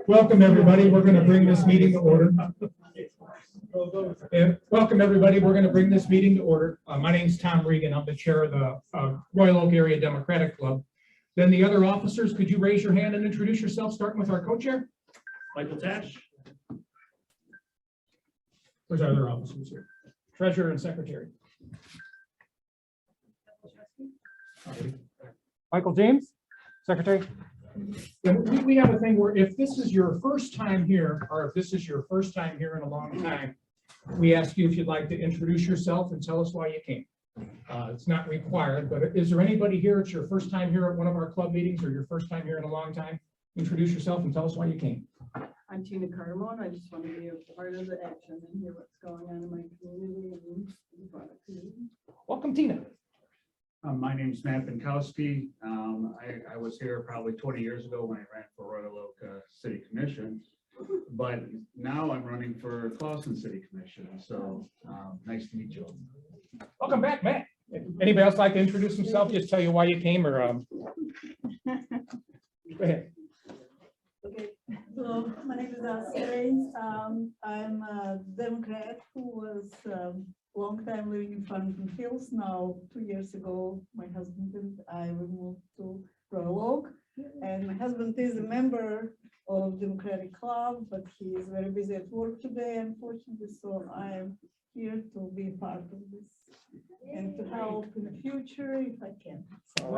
Welcome, everybody. We're going to bring this meeting to order. Welcome, everybody. We're going to bring this meeting to order. My name is Tom Regan. I'm the chair of the Royal Oak Area Democratic Club. Then the other officers, could you raise your hand and introduce yourself, starting with our co-chair? Michael Tash. Where's our other officers here? Treasurer and secretary. Michael James, secretary. And we have a thing where if this is your first time here, or if this is your first time here in a long time, we ask you if you'd like to introduce yourself and tell us why you came. It's not required, but is there anybody here, it's your first time here at one of our club meetings or your first time here in a long time? Introduce yourself and tell us why you came. I'm Tina Cardamone. I just want to be a part of the action and hear what's going on in my community and the product community. Welcome, Tina. My name is Matt Binkowski. I was here probably 20 years ago when I ran for Royal Oak City Commission, but now I'm running for Clawson City Commission. So nice to meet you all. Welcome back, Matt. Anybody else like to introduce himself? Just tell you why you came, or go ahead. Okay, so my name is Grace. I'm a Democrat who was long time living in Farmington Hills. Now, 2 years ago, my husband and I moved to Royal Oak, and my husband is a member of Democratic Club, but he is very busy at work today, unfortunately. So I'm here to be part of this and to help in the future if I can. So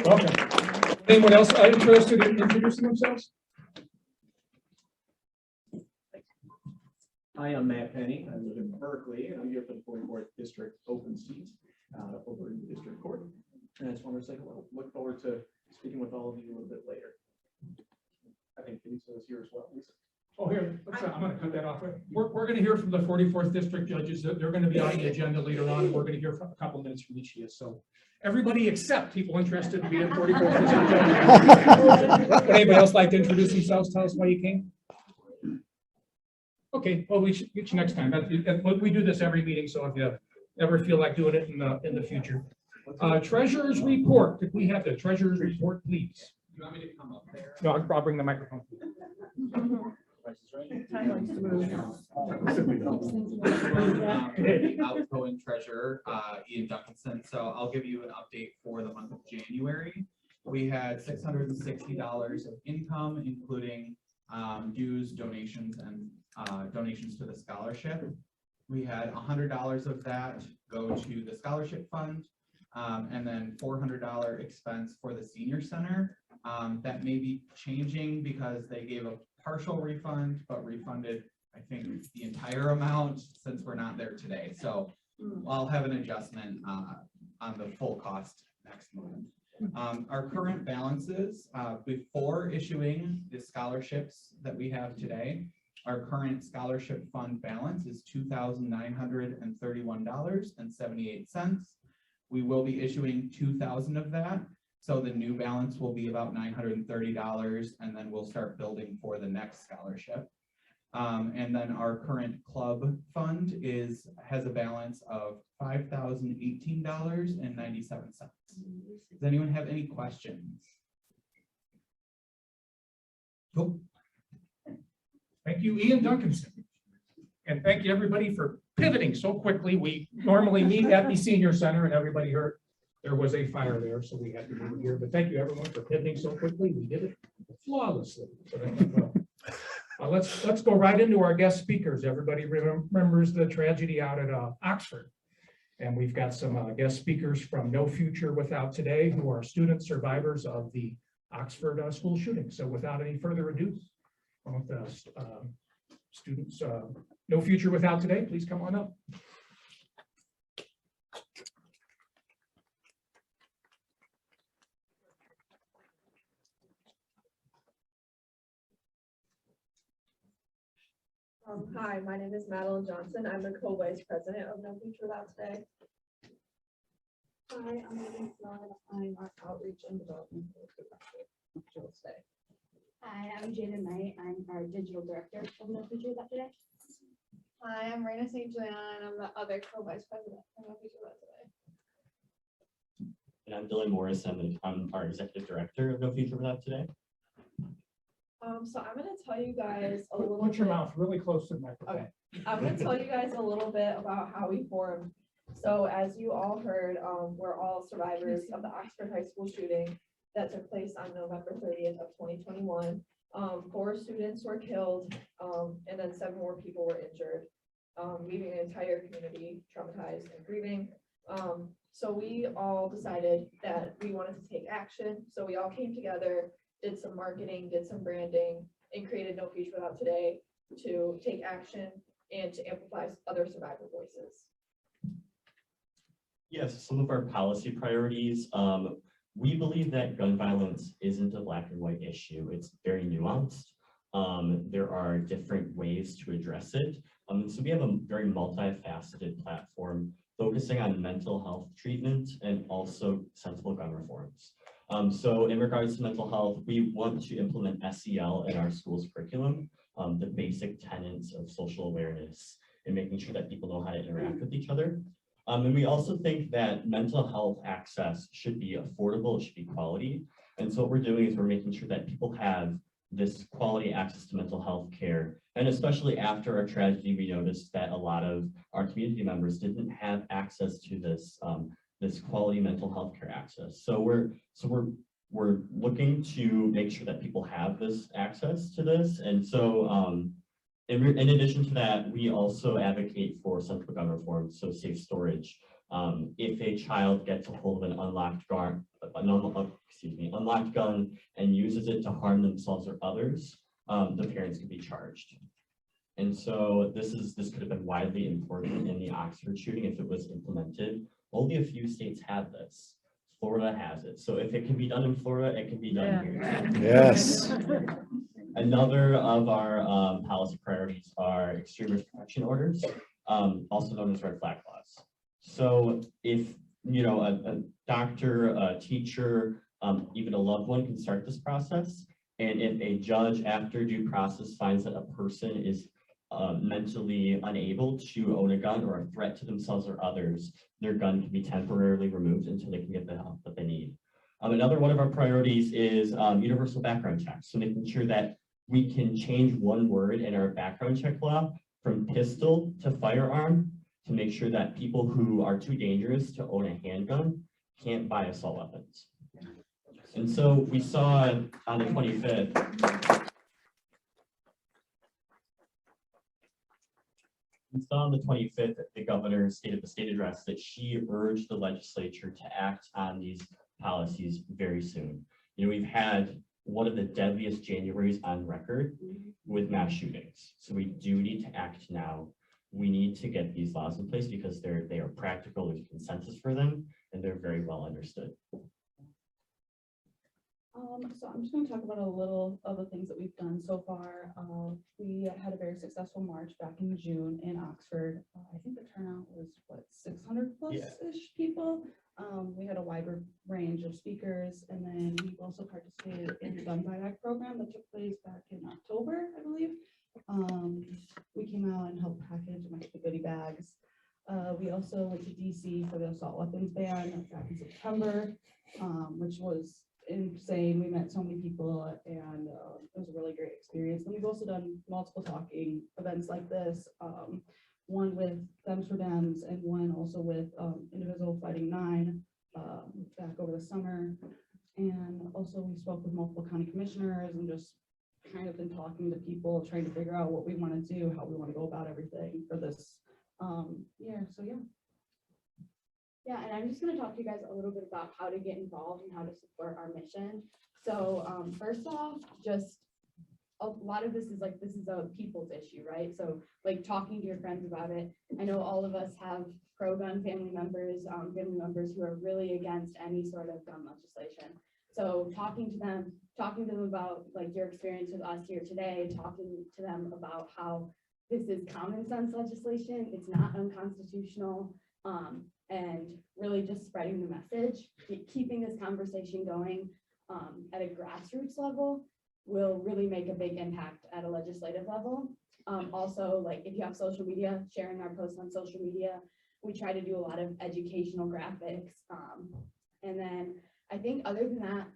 Welcome. Anyone else interested in introducing themselves? Hi, I'm Matt Penny. I live in Berkeley, and I'm here for the 44th District open seat over in the District Court. And I just want to say hello. Look forward to speaking with all of you a little bit later. I think Lisa is here as well. Lisa. Oh, here, I'm going to cut that off. We're going to hear from the 44th District judges. They're going to be on the agenda later on. We're going to hear from a couple minutes from each of you. So everybody except people interested in being 44th District judges. Would anybody else like to introduce themselves? Tell us why you came. Okay, well, we should get you next time. We do this every meeting, so if you ever feel like doing it in the future. Treasurer's report. Could we have the treasurer's report, please? You want me to come up there? No, I'll bring the microphone. Outgoing treasurer, Ian Duncanson. So I'll give you an update for the month of January. We had $660 of income, including dues, donations, and donations to the scholarship. We had $100 of that go to the scholarship fund, and then $400 expense for the senior center. That may be changing because they gave a partial refund, but refunded, I think, the entire amount since we're not there today. So I'll have an adjustment on the full cost next month. Our current balances before issuing the scholarships that we have today, our current scholarship fund balance is $2,931.78. We will be issuing 2,000 of that. So the new balance will be about $930, and then we'll start building for the next scholarship. And then our current club fund has a balance of $5,018.97. Does anyone have any questions? Cool. Thank you, Ian Duncanson. And thank you, everybody, for pivoting so quickly. We normally meet at the senior center, and everybody heard there was a fire there, so we had to move here. But thank you, everyone, for pivoting so quickly. We did it flawlessly. So let's go right into our guest speakers. Everybody remembers the tragedy out at Oxford. And we've got some guest speakers from No Future Without Today, who are student survivors of the Oxford school shooting. So without any further ado, I want the students, No Future Without Today, please come on up. Hi, my name is Madeline Johnson. I'm the co-vice president of No Future Without Today. Hi, I'm Megan Sloan. I'm our outreach and development director of Today. Hi, I'm Jada Knight. I'm our digital director of No Future Without Today. Hi, I'm Raina St. Julian. I'm the other co-vice president of No Future Without Today. And I'm Dylan Morris. I'm our executive director of No Future Without Today. So I'm gonna tell you guys a Put little put your bit. mouth really close to the microphone. Okay. I'm gonna tell you guys a little bit about how we formed. So as you all heard, we're all survivors of the Oxford High School shooting that took place on November 30th of 2021. 4 students were killed, and then 7 more people were injured, leaving an entire community traumatized and grieving. So we all decided that we wanted to take action. So we all came together, did some marketing, did some branding, and created No Future Without Today to take action and to amplify other survivor voices. Yes, some of our policy priorities. We believe that gun violence isn't a black and white issue. It's very nuanced. There are different ways to address it. So we have a very multifaceted platform focusing on mental health treatment and also sensible gun reforms. So in regards to mental health, we want to implement SEL in our school's curriculum, the basic tenets of social awareness and making sure that people know how to interact with each other. And we also think that mental health access should be affordable, it should be quality. And so what we're doing is we're making sure that people have this quality access to mental health care. And especially after our tragedy, we noticed that a lot of our community members didn't have access to this, this quality mental health care access. So we're looking to make sure that people have this access to this. And so in addition to that, we also advocate for sensible gun reform, so safe storage. If a child gets a hold of an unlocked gun and uses it to harm themselves or others, the parents could be charged. And so this could have been widely important in the Oxford shooting if it was implemented. Only a few states have this. Florida has it. So if it can be done in Florida, it can be done here. Yes. Another of our policy priorities are extremist protection orders, also known as red flag laws. So if a doctor, a teacher, even a loved one can start this process, and if a judge after due process finds that a person is mentally unable to own a gun or a threat to themselves or others, their gun can be temporarily removed until they can get the help that they need. Another one of our priorities is universal background checks. So making sure that we can change one word in our background check law from pistol to firearm to make sure that people who are too dangerous to own a handgun can't buy assault weapons. And so we saw on the 25th, that the governor stated the state address that she urged the legislature to act on these policies very soon. We've had one of the deadliest Januaries on record with mass shootings. So we do need to act now. We need to get these laws in place because they are practical, there's consensus for them, and they're very well understood. So I'm just going to talk about a little of the things that we've done so far. We had a very successful march back in June in Oxford. I think the turnout was, what, 600 plus-ish people. We had a wide range of speakers, and then we also participated in the gun buyback program that took place back in October, I believe. We came out and helped package a bunch of goodie bags. We also went to DC for the assault weapons ban back in September, which was insane. We met so many people, and it was a really great experience. And we've also done multiple talking events like this, one with Dems for Dems and one also with Indivisible Fighting 9 back over the summer. And also we spoke with multiple county commissioners and just kind of been talking to people, trying to figure out what we want to do, how we want to go about everything for this year. So yeah. Yeah, and I'm just going to talk to you guys a little bit about how to get involved and how to support our mission. So first off, just a lot of this is a people's issue, right? So like talking to your friends about it. I know all of us have pro-gun family members who are really against any sort of gun legislation. So talking to them about like your experience with us here today, talking to them about how this is common sense legislation, it's not unconstitutional, and really just spreading the message, keeping this conversation going at a grassroots level will really make a big impact at a legislative level. Also, like if you have social media, sharing our posts on social media, we try to do a lot of educational graphics. And then I think other than that,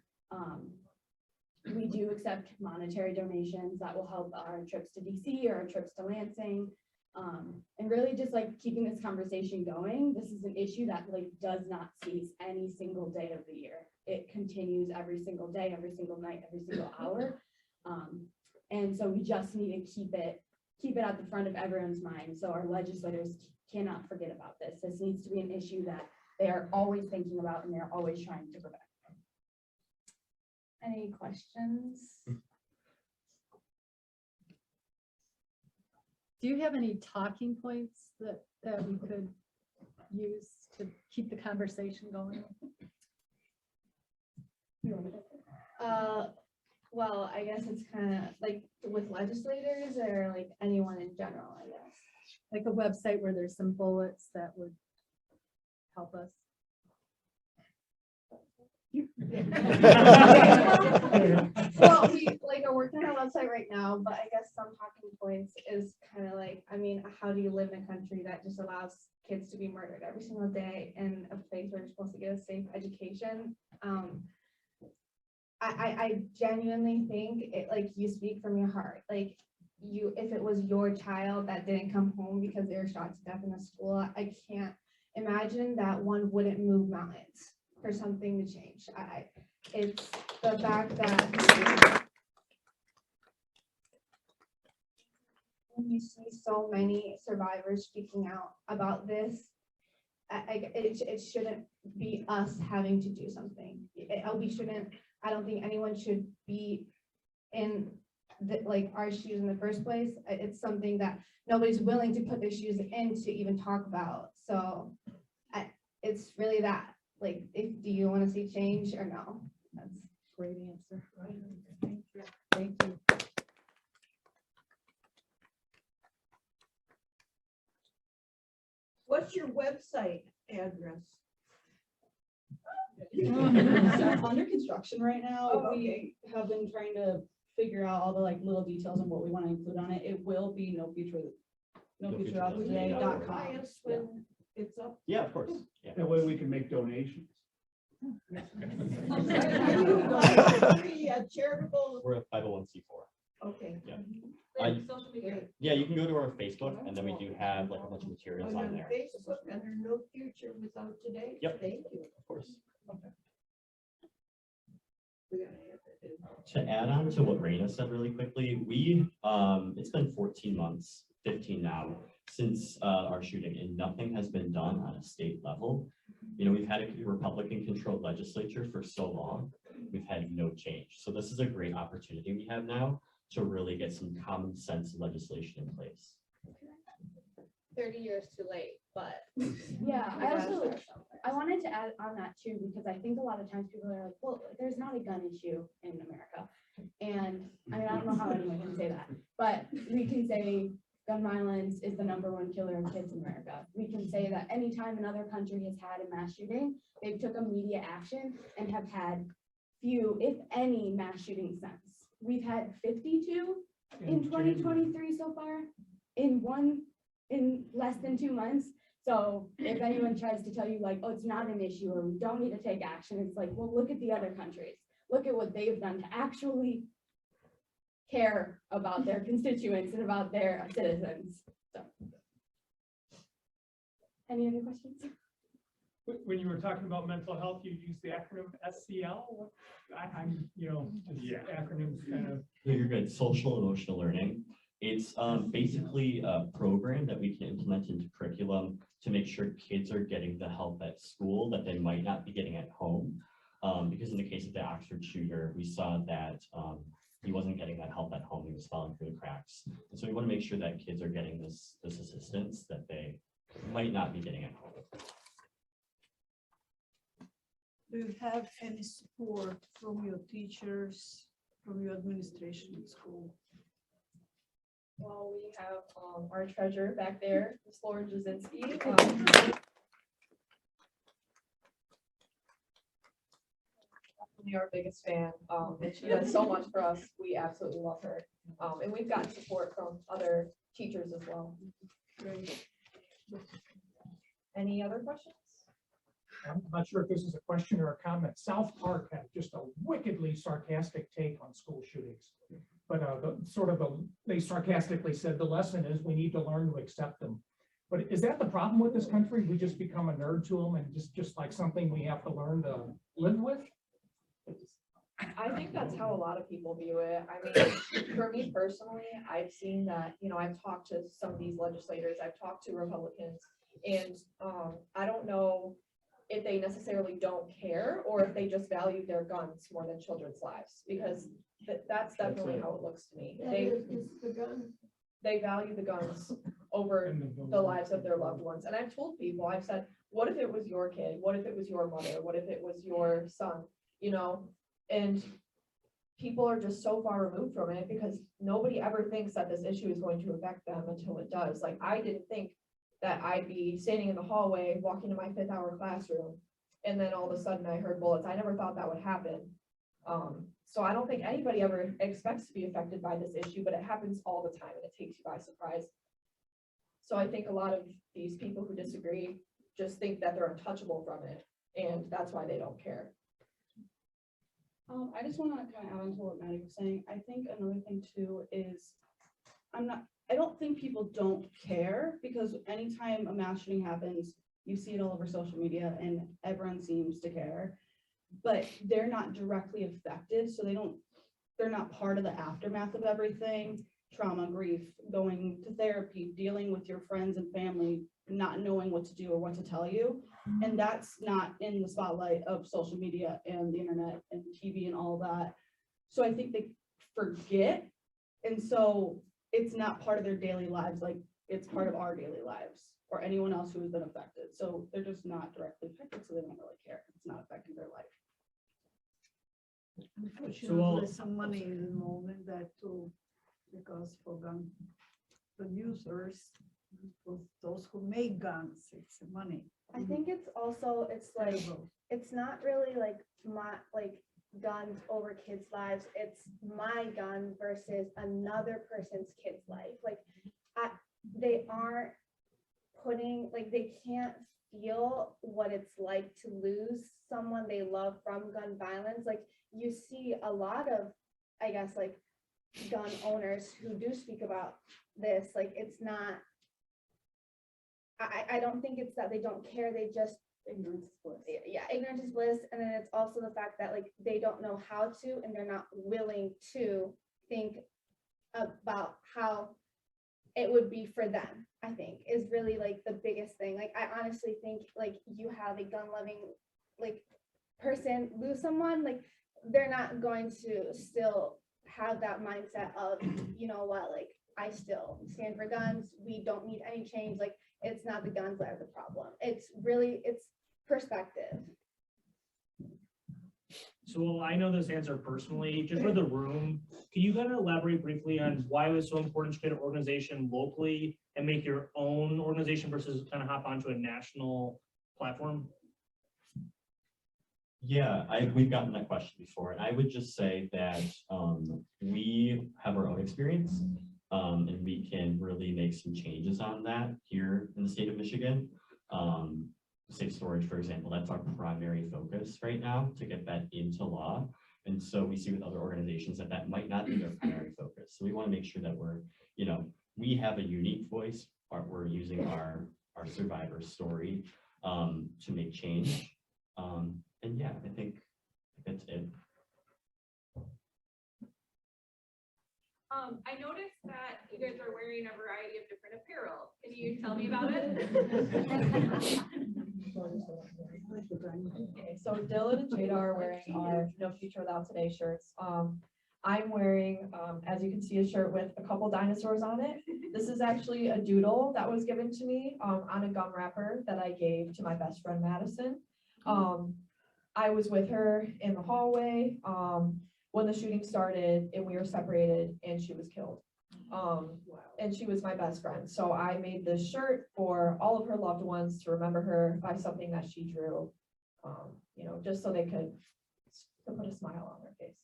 we do accept monetary donations that will help our trips to DC or our trips to Lansing. And really just like keeping this conversation going. This is an issue that like does not cease any single day of the year. It continues every single day, every single night, every single hour. And so we just need to keep it at the front of everyone's mind. So our legislators cannot forget about this. This needs to be an issue that they are always thinking about and they're always trying to prevent. Any questions? Do you have any talking points that we could use to keep the conversation going? Well, I guess it's kind of like with legislators or like anyone in general, I guess. Like a website where there's some bullets that would help us? Well, we like are working on our website right now, but I guess some talking points is kind of like, I mean, how do you live in a country that just allows kids to be murdered every single day in a place where you're supposed to get a safe education? I genuinely think it, like, you speak from your heart. Like, if it was your child that didn't come home because they were shot to death in a school, I can't imagine that one wouldn't move mountains for something to change. It's the fact that when you see so many survivors speaking out about this, it shouldn't be us having to do something. I don't think anyone should be in like our shoes in the first place. It's something that nobody's willing to put their shoes in to even talk about. So it's really that, like, do you want to see change or no? That's a great answer. Thank you. Thank you. What's your website address? It's under construction right now. Oh, okay. We have been trying to figure out all the like little details on what we want to include on it. It will be nofutureaftertoday.com. Clients when it's up. Yeah, of course. Yeah. That way we can make donations. Charitable. We're a 501c4. Okay. Yeah. Social media. Yeah, you can go to our Facebook, and then we do have like a bunch of materials on there. Facebook under No Future Without Today. Yep. Thank you. Of course. We gotta have it in. To add on to what Raina said really quickly, it's been 14 months, 15 now, since our shooting, and nothing has been done on a state level. You know, we've had a Republican-controlled legislature for so long, we've had no change. So this is a great opportunity we have now to really get some common sense legislation in place. 30 years too late, but Yeah, I wanted to add on that too, because I think a lot of times people are like, well, there's not a gun issue in America. And I mean, I don't know how anyone can say that, but we can say gun violence is the #1 killer of kids in America. We can say that anytime another country has had a mass shooting, they've took immediate action and have had few, if any, mass shootings since. We've had 52 in 2023 so far, in less than 2 months. So if anyone tries to tell you like, oh, it's not an issue or we don't need to take action, it's like, well, look at the other countries. Look at what they've done to actually care about their constituents and about their citizens. So, any other questions? When you were talking about mental health, you used the acronym SCL. I'm, just acronyms kind of. No, you're good. Social emotional learning. It's basically a program that we can implement into curriculum to make sure kids are getting the help at school that they might not be getting at home. Because in the case of the Oxford shooter, we saw that he wasn't getting that help at home. He was falling through the cracks. And so we want to make sure that kids are getting this assistance that they might not be getting at home. Do you have any support from your teachers, from your administration in school? Well, we have our treasurer back there, Ms. Lauren Jasinski. Definitely our biggest fan, and she does so much for us. We absolutely love her. And we've got support from other teachers as well. Great. Any other questions? I'm not sure if this is a question or a comment. South Park had just a wickedly sarcastic take on school shootings. But they sarcastically said the lesson is we need to learn to accept them. But is that the problem with this country? We just become a nerd to them and just like something we have to learn to live with? I think that's how a lot of people view it. I mean, for me personally, I've seen that, I've talked to some of these legislators, I've talked to Republicans, and I don't know if they necessarily don't care or if they just value their guns more than children's lives, because that's definitely how it looks to me. They value the guns over the lives of their loved ones. And I've told people, I've said, what if it was your kid? What if it was your mother? What if it was your son? And people are just so far removed from it because nobody ever thinks that this issue is going to affect them until it does. Like, I didn't think that I'd be standing in the hallway, walking to my 5th hour classroom, and then all of a sudden I heard bullets. I never thought that would happen. So I don't think anybody ever expects to be affected by this issue, but it happens all the time and it takes you by surprise. So I think a lot of these people who disagree just think that they're untouchable from it, and that's why they don't care. I just want to kind of add on to what Maddie was saying. I think another thing too is I don't think people don't care, because anytime a mass shooting happens, you see it all over social media and everyone seems to care, but they're not directly affected. So they're not part of the aftermath of everything, trauma, grief, going to therapy, dealing with your friends and family, not knowing what to do or what to tell you. And that's not in the spotlight of social media and the internet and TV and all that. So I think they forget. And so it's not part of their daily lives. Like, it's part of our daily lives or anyone else who has been affected. So they're just not directly affected. So they don't really care. It's not affecting their life. Unfortunately, some money is involved in that too, because for gun producers, for those who make guns, it's money. I think it's also, it's like, it's not really like guns over kids' lives. It's my gun versus another person's kid's life. Like, they aren't putting, like, they can't feel what it's like to lose someone they love from gun violence. Like, you see a lot of, I guess, like, gun owners who do speak about this. Like, it's not, I don't think it's that they don't care. They just, ignorance is bliss. Yeah, ignorance is bliss. And then it's also the fact that, like, they don't know how to, and they're not willing to think about how it would be for them, I think, is really like the biggest thing. Like, I honestly think, like, you have a gun loving, like, person lose someone, like, they're not going to still have that mindset of, you know what, like, I still stand for guns. We don't need any change. Like, it's not the guns that are the problem. It's really, it's perspective. So I know this answer personally, just for the room, can you kind of elaborate briefly on why it was so important to create an organization locally and make your own organization versus kind of hop onto a national platform? Yeah, we've gotten that question before, and I would just say that we have our own experience, and we can really make some changes on that here in the state of Michigan. Safe storage, for example, that's our primary focus right now to get that into law. And so we see with other organizations that might not be their primary focus. So we want to make sure that we're, we have a unique voice, or we're using our survivor story to make change. And yeah, I think that's it. I noticed that you guys are wearing a variety of different apparel. Can you tell me about it? Okay, so Dylan and Jada are wearing our No Future Without Today shirts. I'm wearing, as you can see, a shirt with a couple dinosaurs on it. This is actually a doodle that was given to me on a gum wrapper that I gave to my best friend, Madison. I was with her in the hallway when the shooting started, and we were separated, and she was killed. And she was my best friend. So I made this shirt for all of her loved ones to remember her by something that she drew, just so they could put a smile on their face.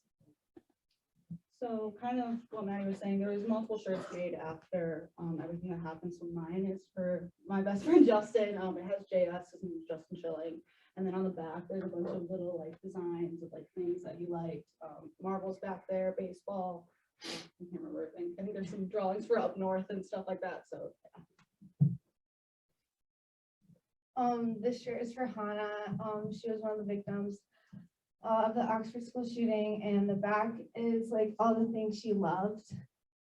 So kind of what Maddie was saying, there was multiple shirts made after everything that happened. So mine is for my best friend, Justin. It has JS, his name is Justin Schilling. And then on the back, there's a bunch of little like designs of like things that he liked. Marbles back there, baseball. I can't remember. I think there's some drawings for up north and stuff like that. So This shirt is for Hannah. She was one of the victims of the Oxford school shooting, and the back is like all the things she loved.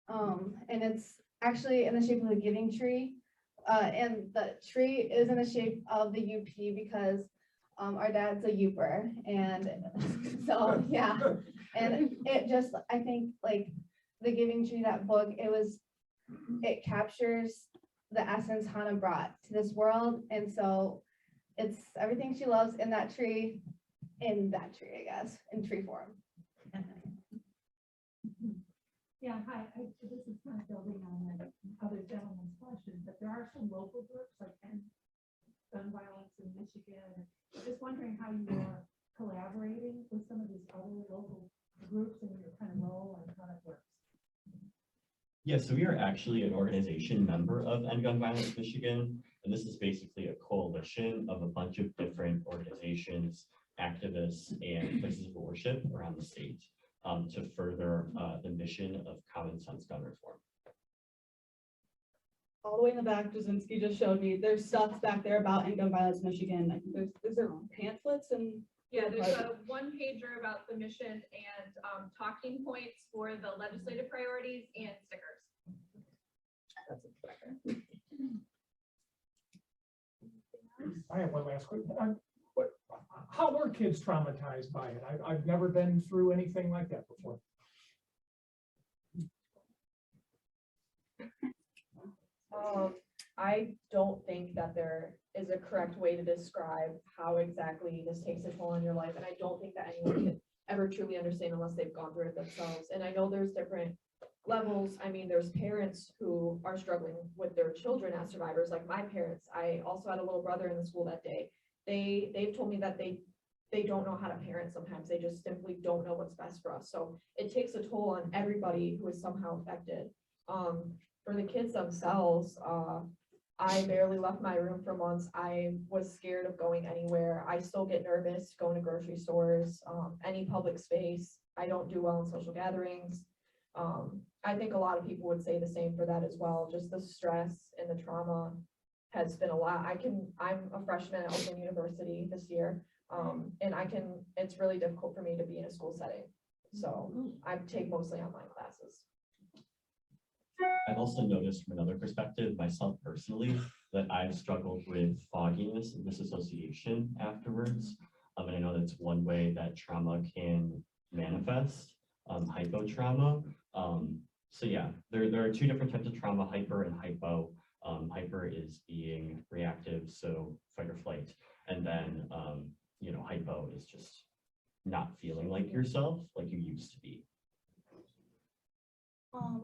And it's actually in the shape of a giving tree. And the tree is in the shape of the UP because our dad's a Uper. And so, yeah. And it just, I think like the Giving Tree, that book, it captures the essence Hannah brought to this world. And so it's everything she loves in that tree, I guess, in tree form. Yeah, hi, this is kind of building on that other gentleman's question, but there are some local groups like gun violence in Michigan. Just wondering how you are collaborating with some of these other local groups and your kind of role and how that works. Yeah, so we are actually an organization member of End Gun Violence Michigan, and this is basically a coalition of a bunch of different organizations, activists, and places of worship around the state to further the mission of common sense gun reform. all the way in the back, Jasinski just showed me, there's stuff back there about End Gun Violence Michigan. I think is there pamphlets and Yeah, there's a one pager about the mission and talking points for the legislative priorities and stickers. That's a tracker. I have one last question. How were kids traumatized by it? I've never been through anything like that before. I don't think that there is a correct way to describe how exactly this takes a toll on your life. And I don't think that anyone can ever truly understand unless they've gone through it themselves. And I know there's different levels. I mean, there's parents who are struggling with their children as survivors, like my parents. I also had a little brother in the school that day. They've told me that they don't know how to parent sometimes. They just simply don't know what's best for us. So it takes a toll on everybody who is somehow affected. For the kids themselves, I barely left my room for months. I was scared of going anywhere. I still get nervous going to grocery stores, any public space. I don't do well in social gatherings. I think a lot of people would say the same for that as well. Just the stress and the trauma has been a lot. I'm a freshman at Oakland University this year. And it's really difficult for me to be in a school setting. So I take mostly online classes. I've also noticed from another perspective, myself personally, that I've struggled with fogginess and disassociation afterwards. And I know that's one way that trauma can manifest, hypotrauma. So yeah, there are two different types of trauma, hyper and hypo. Hyper is being reactive, so fight or flight. And then, hypo is just not feeling like yourself, like you used to be.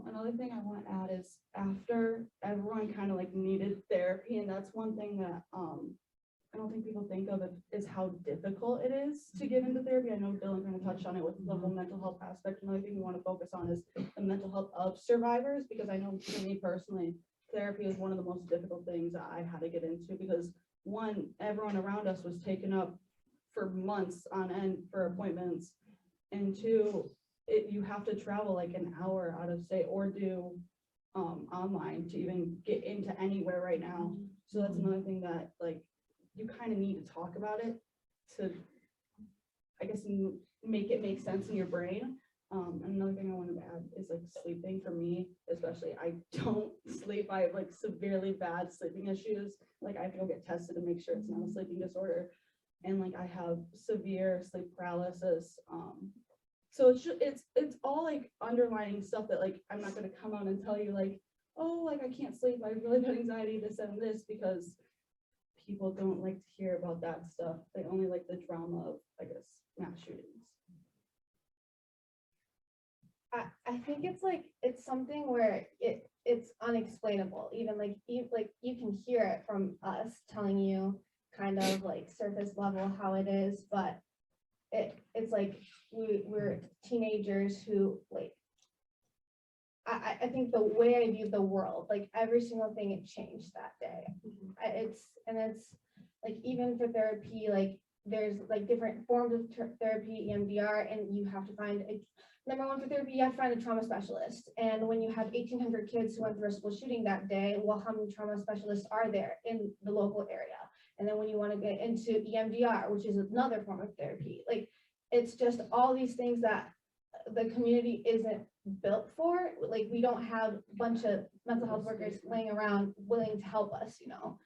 Another thing I want to add is after everyone kind of like needed therapy, and that's one thing that I don't think people think of it, is how difficult it is to get into therapy. I know Dylan kind of touched on it with the whole mental health aspect. Another thing we want to focus on is the mental health of survivors, because I know for me personally, therapy is one of the most difficult things that I had to get into, because one, everyone around us was taken up for months on end for appointments, and two, you have to travel like an hour out of state or do online to even get into anywhere right now. So that's another thing that like you kind of need to talk about it to, I guess, make it make sense in your brain. And another thing I wanted to add is like sleeping for me, especially. I don't sleep. I have like severely bad sleeping issues. Like I have to go get tested to make sure it's not a sleeping disorder. And like I have severe sleep paralysis. So it's all like underlying stuff that like I'm not going to come out and tell you like, oh, like I can't sleep, I have really bad anxiety, this and this, because people don't like to hear about that stuff. They only like the drama of, I guess, mass shootings. I think it's something where it's unexplainable. Even like you can hear it from us telling you kind of like surface level how it is, but it's like we're teenagers who like I think the way I view the world, like every single thing, it changed that day. It's like even for therapy, like there's like different forms of therapy, EMDR, and you have to find number one for therapy, you have to find a trauma specialist. And when you have 1,800 kids who went through a school shooting that day, well, how many trauma specialists are there in the local area? And then when you want to get into EMDR, which is another form of therapy, like it's just all these things that the community isn't built for. Like we don't have a bunch of mental health workers laying around willing to help us, you know.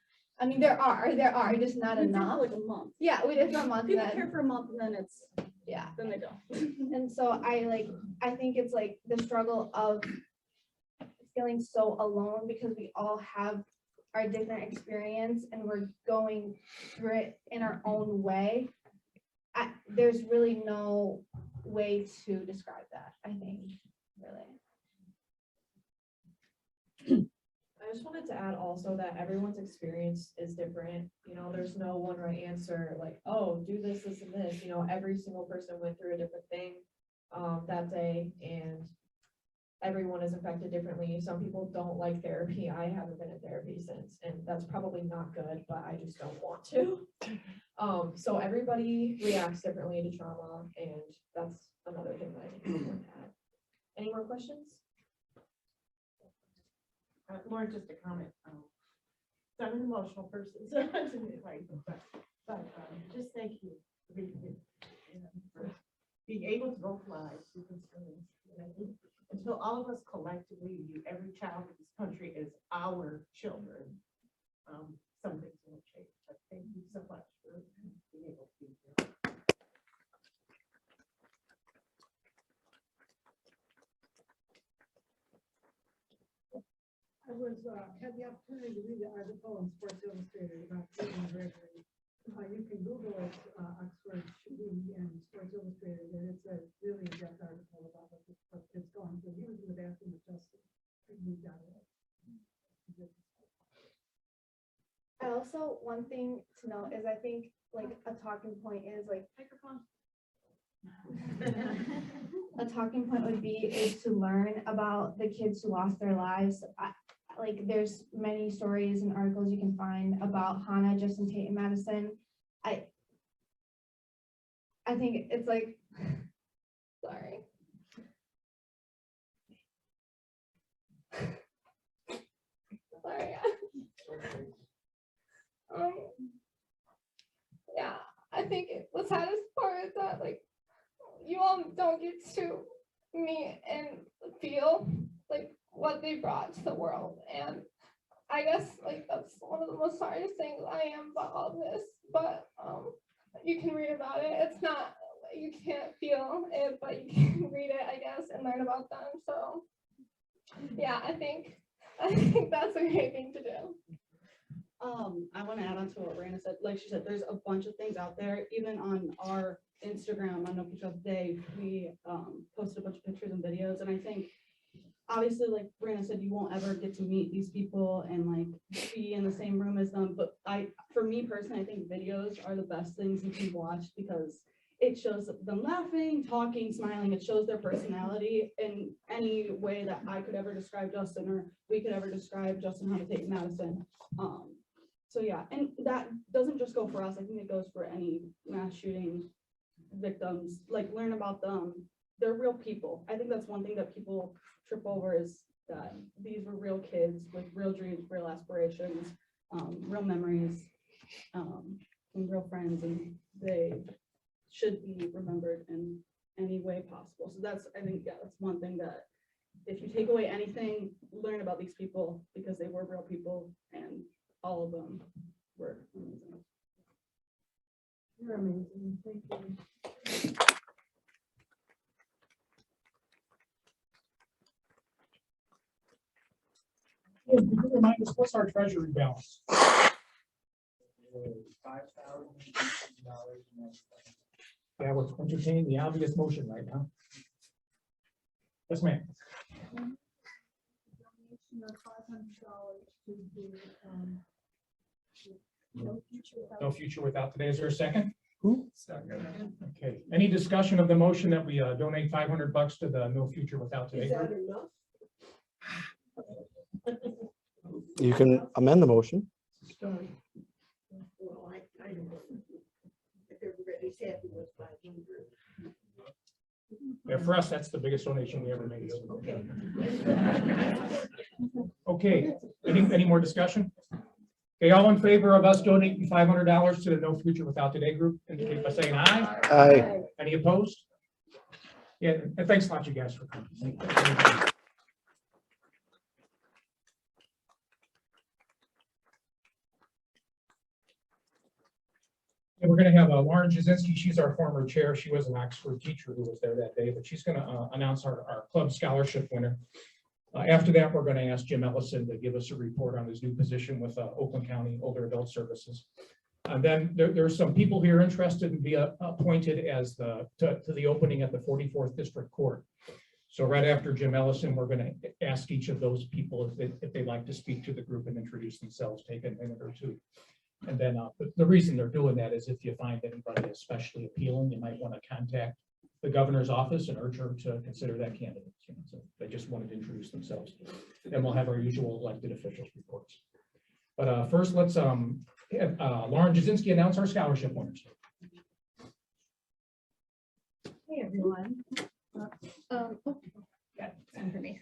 I mean, there are, just not We did enough. like a month. Yeah, we did for a month. People then- care for a month and then it's, Yeah. then they don't. And so I think it's like the struggle of feeling so alone because we all have our different experience and we're going through it in our own way. There's really no way to describe that, I think, really. I just wanted to add also that everyone's experience is different. You know, there's no one right answer, like, oh, do this, this, and this. You know, every single person went through a different thing that day, and everyone is affected differently. Some people don't like therapy. I haven't been in therapy since, and that's probably not good, but I just don't want to. So everybody reacts differently to trauma, and that's another thing that I think is important to add. Any more questions? Lauren, just a comment. So I'm an emotional person, so just thank you for being able to go fly through this thing. Until all of us collectively view every child in this country as our children, something's going to change. But thank you so much for being able to be here. Had the opportunity to read the article in Sports Illustrated about Caitlin Gregory. You can Google it, Oxford shooting and Sports Illustrated, and it's a really in-depth article about what it's going through. He was in the bathroom with Justin. He got it. And also one thing to note is I think like a talking point is like a talking point would be is to learn about the kids who lost their lives. Like there's many stories and articles you can find about Hannah, Justin, Tate, and Madison. I think it's like, sorry. Sorry. Yeah, I think the saddest part is that like you all don't get to meet and feel like what they brought to the world, and I guess like that's one of the most hardest things I am about all this. But you can read about it. It's not, you can't feel it, but you can read it, I guess, and learn about them. So yeah, I think that's a great thing to do. I want to add on to what Raina said. Like she said, there's a bunch of things out there. Even on our Instagram, on No Future of the Day, we posted a bunch of pictures and videos. And I think, obviously, like Raina said, you won't ever get to meet these people and like be in the same room as them. But for me personally, I think videos are the best things you can watch because it shows them laughing, talking, smiling. It shows their personality in any way that I could ever describe Justin or we could ever describe Justin, Hannah, Tate, and Madison. So yeah, and that doesn't just go for us. I think it goes for any mass shooting victims. Like learn about them. They're real people. I think that's one thing that people trip over is that these were real kids with real dreams, real aspirations, real memories, and real friends, and they should be remembered in any way possible. So that's, I think, yeah, that's one thing that if you take away anything, learn about these people because they were real people and all of them were amazing. You're amazing. Thank you. Yes, would you remind us, what's our treasury balance? Yeah, we're entertaining the obvious motion right now. Yes, ma'am. Donation of $500 to the No future without today. Is there a second? Who? Second. Okay. Any discussion of the motion that we donate $500 to the No Future Without Today? Is that enough? You can amend the motion. Well, I don't know. If they're Yeah, for us, that's the biggest donation we ever made. Okay, any more discussion? Okay, all in favor of us donating $500 to the No Future Without Today group, indicate by saying aye. Aye. Any opposed? Yeah, and thanks a lot, you guys, for coming. Thank you. And we're going to have Lauren Jasinski. She's our former chair. She was an Oxford teacher who was there that day, but she's going to announce our club scholarship winner. After that, we're going to ask Jim Ellison to give us a report on his new position with Oakland County Older Adult Services. And then there's some people here interested in being appointed as to the opening at the 44th District Court. So right after Jim Ellison, we're going to ask each of those people if they'd like to speak to the group and introduce themselves, take a minute or two. And then the reason they're doing that is if you find anybody especially appealing, you might want to contact the governor's office and urge her to consider that candidate. So they just wanted to introduce themselves. Then we'll have our usual elected officials reports. But first, let's have Lauren Jasinski announce our scholarship winners. Hey, everyone. Got some for me.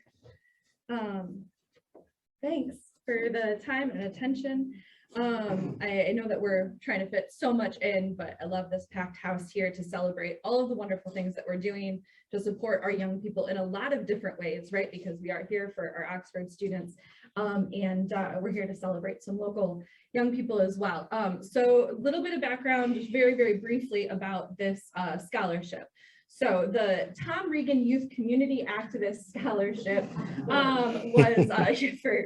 Thanks for the time and attention. I know that we're trying to fit so much in, but I love this packed house here to celebrate all of the wonderful things that we're doing to support our young people in a lot of different ways, right? Because we are here for our Oxford students, and we're here to celebrate some local young people as well. So a little bit of background, just very, very briefly about this scholarship. So the Tom Regan Youth Community Activist Scholarship was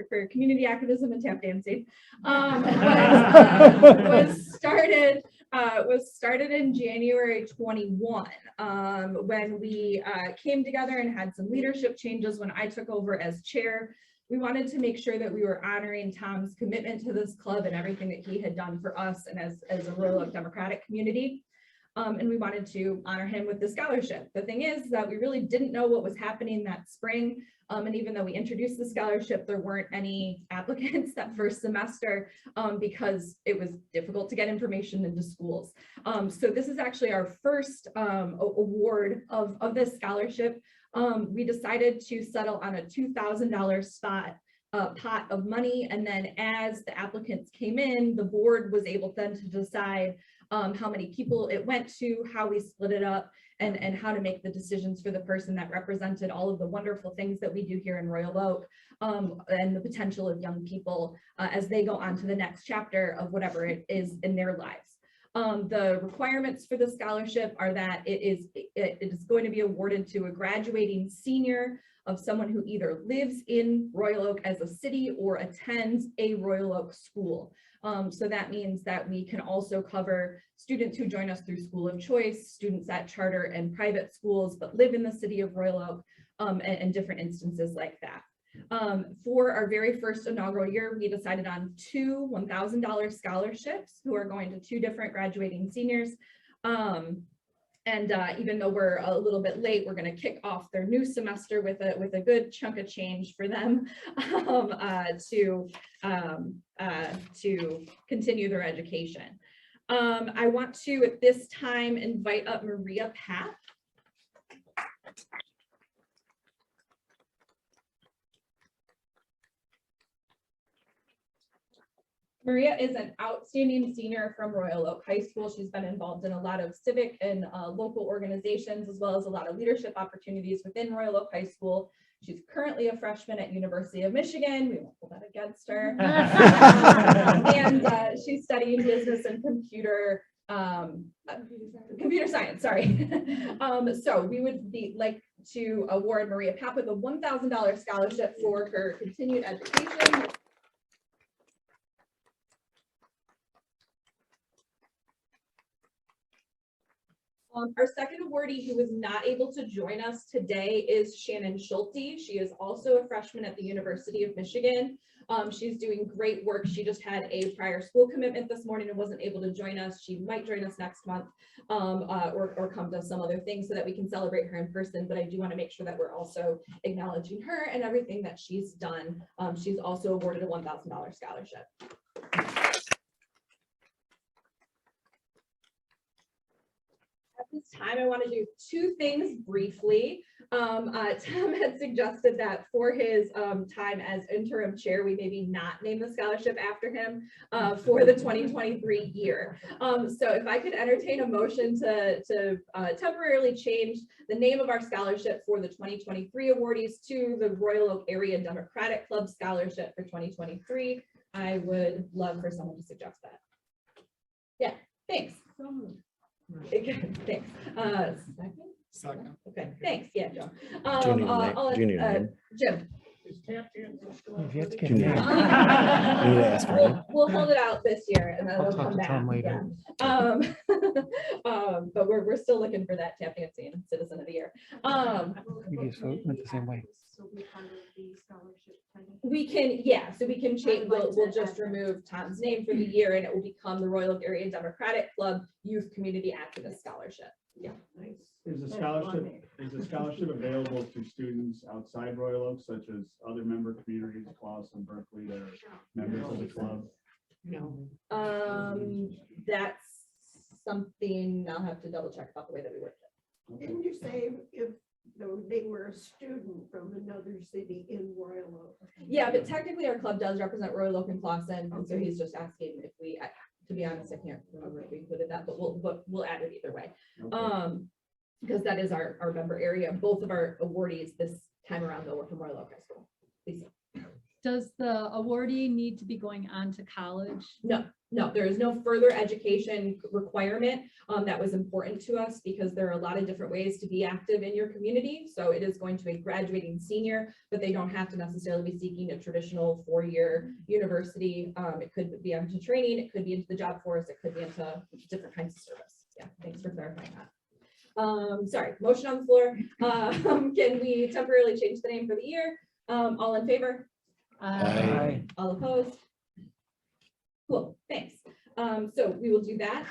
for community activism and tap dancing, was started in January 21 when we came together and had some leadership changes when I took over as chair. We wanted to make sure that we were honoring Tom's commitment to this club and everything that he had done for us and as a Royal Oak Democratic community. And we wanted to honor him with the scholarship. The thing is that we really didn't know what was happening that spring. And even though we introduced the scholarship, there weren't any applicants that first semester because it was difficult to get information into schools. So this is actually our first award of this scholarship. We decided to settle on a $2,000 pot of money. And then as the applicants came in, the board was able then to decide how many people it went to, how we split it up, and how to make the decisions for the person that represented all of the wonderful things that we do here in Royal Oak, and the potential of young people as they go on to the next chapter of whatever it is in their lives. The requirements for the scholarship are that it is going to be awarded to a graduating senior of someone who either lives in Royal Oak as a city or attends a Royal Oak school. So that means that we can also cover students who join us through school of choice, students at charter and private schools, but live in the city of Royal Oak, and different instances like that. For our very first inaugural year, we decided on two $1,000 scholarships who are going to two different graduating seniors. And even though we're a little bit late, we're going to kick off their new semester with a good chunk of change for them to continue their education. I want to at this time invite up Maria Papp. Maria is an outstanding senior from Royal Oak High School. She's been involved in a lot of civic and local organizations, as well as a lot of leadership opportunities within Royal Oak High School. She's currently a freshman at University of Michigan. We won't hold that against her. And she's studying business and computer science, sorry. So we would like to award Maria Papp with a $1,000 scholarship for her continued education. Our second awardee who was not able to join us today is Shannon Schulte. She is also a freshman at the University of Michigan. She's doing great work. She just had a prior school commitment this morning and wasn't able to join us. She might join us next month or come to some other thing so that we can celebrate her in person. But I do want to make sure that we're also acknowledging her and everything that she's done. She's also awarded a $1,000 scholarship. this time, I want to do two things briefly. Tom had suggested that for his time as interim chair, we maybe not name the scholarship after him for the 2023 year. So if I could entertain a motion to temporarily change the name of our scholarship for the 2023 awardees to the Royal Oak Area Democratic Club Scholarship for 2023, I would love for someone to suggest that. Yeah, thanks. Thanks. Second? Okay, thanks. Yeah, Joe. Do you need a name? Do you need a name? Jim. You have to get a name. You need to ask her name. We'll hold it out this year and then I'll it'll talk come to back. Tom later. Yeah. But we're still looking for that tap dancing citizen of the year. We just went the same way. We can, yeah, so we can change, we'll just remove Tom's name for the year and it will become the Royal Oak Area Democratic Club Youth Community Activist Scholarship. Yeah. Is the scholarship available to students outside Royal Oak, such as other member communities, Clawson, Berkeley, that are members of the club? No. That's something I'll have to double check about the way that we work it. Didn't you say if they were a student from another city in Royal Oak? Yeah, but technically our club does represent Royal Oak and Clawson, and so he's just asking if we, to be honest, I can't remember if we included that, but we'll add it either way. Okay. Because that is our member area. Both of our awardees this time around though were from Royal Oak High School. Lisa. Does the awardee need to be going on to college? No, there is no further education requirement. That was important to us because there are a lot of different ways to be active in your community. So it is going to a graduating senior, but they don't have to necessarily be seeking a traditional 4-year university. It could be into training, it could be into the job force, it could be into different kinds of service. Yeah, thanks for clarifying that. Sorry, motion on the floor. Can we temporarily change the name for the year? All in favor? Aye. All opposed? Cool, thanks. So we will do that.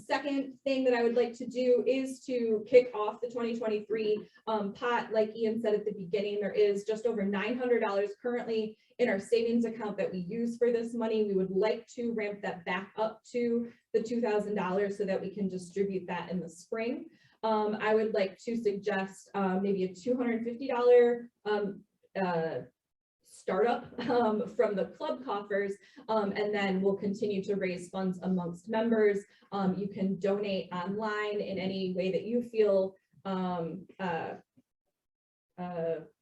Second thing that I would like to do is to kick off the 2023 pot. Like Ian said at the beginning, there is just over $900 currently in our savings account that we use for this money. We would like to ramp that back up to the $2,000 so that we can distribute that in the spring. I would like to suggest maybe a $250 startup from the club coffers, and then we'll continue to raise funds amongst members. You can donate online in any way that you feel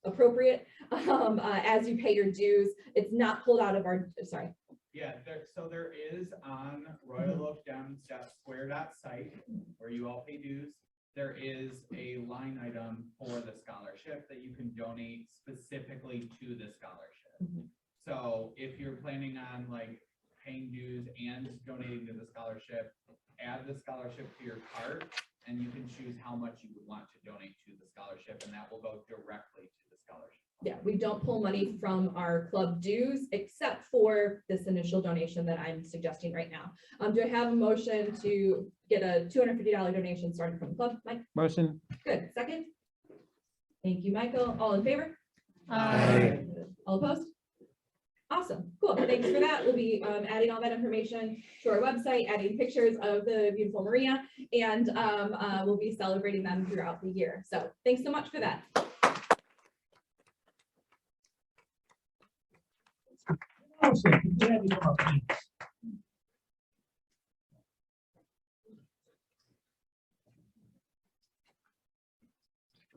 appropriate as you pay your dues. It's not pulled out of our, sorry. Yeah, so there is on royaloakdems.square.site where you all pay dues. There is a line item for the scholarship that you can donate specifically to the scholarship. So if you're planning on like paying dues and donating to the scholarship, add the scholarship to your cart and you can choose how much you would want to donate to the scholarship, and that will go directly to the scholarship. Yeah, we don't pull money from our club dues except for this initial donation that I'm suggesting right now. Do I have a motion to get a $250 donation started from the club? Mike? Motion. Good. Second? Thank you, Michael. All in favor? Aye. All opposed? Awesome. Cool. Thanks for that. We'll be adding all that information to our website, adding pictures of the beautiful Maria, and we'll be celebrating them throughout the year. So thanks so much for that.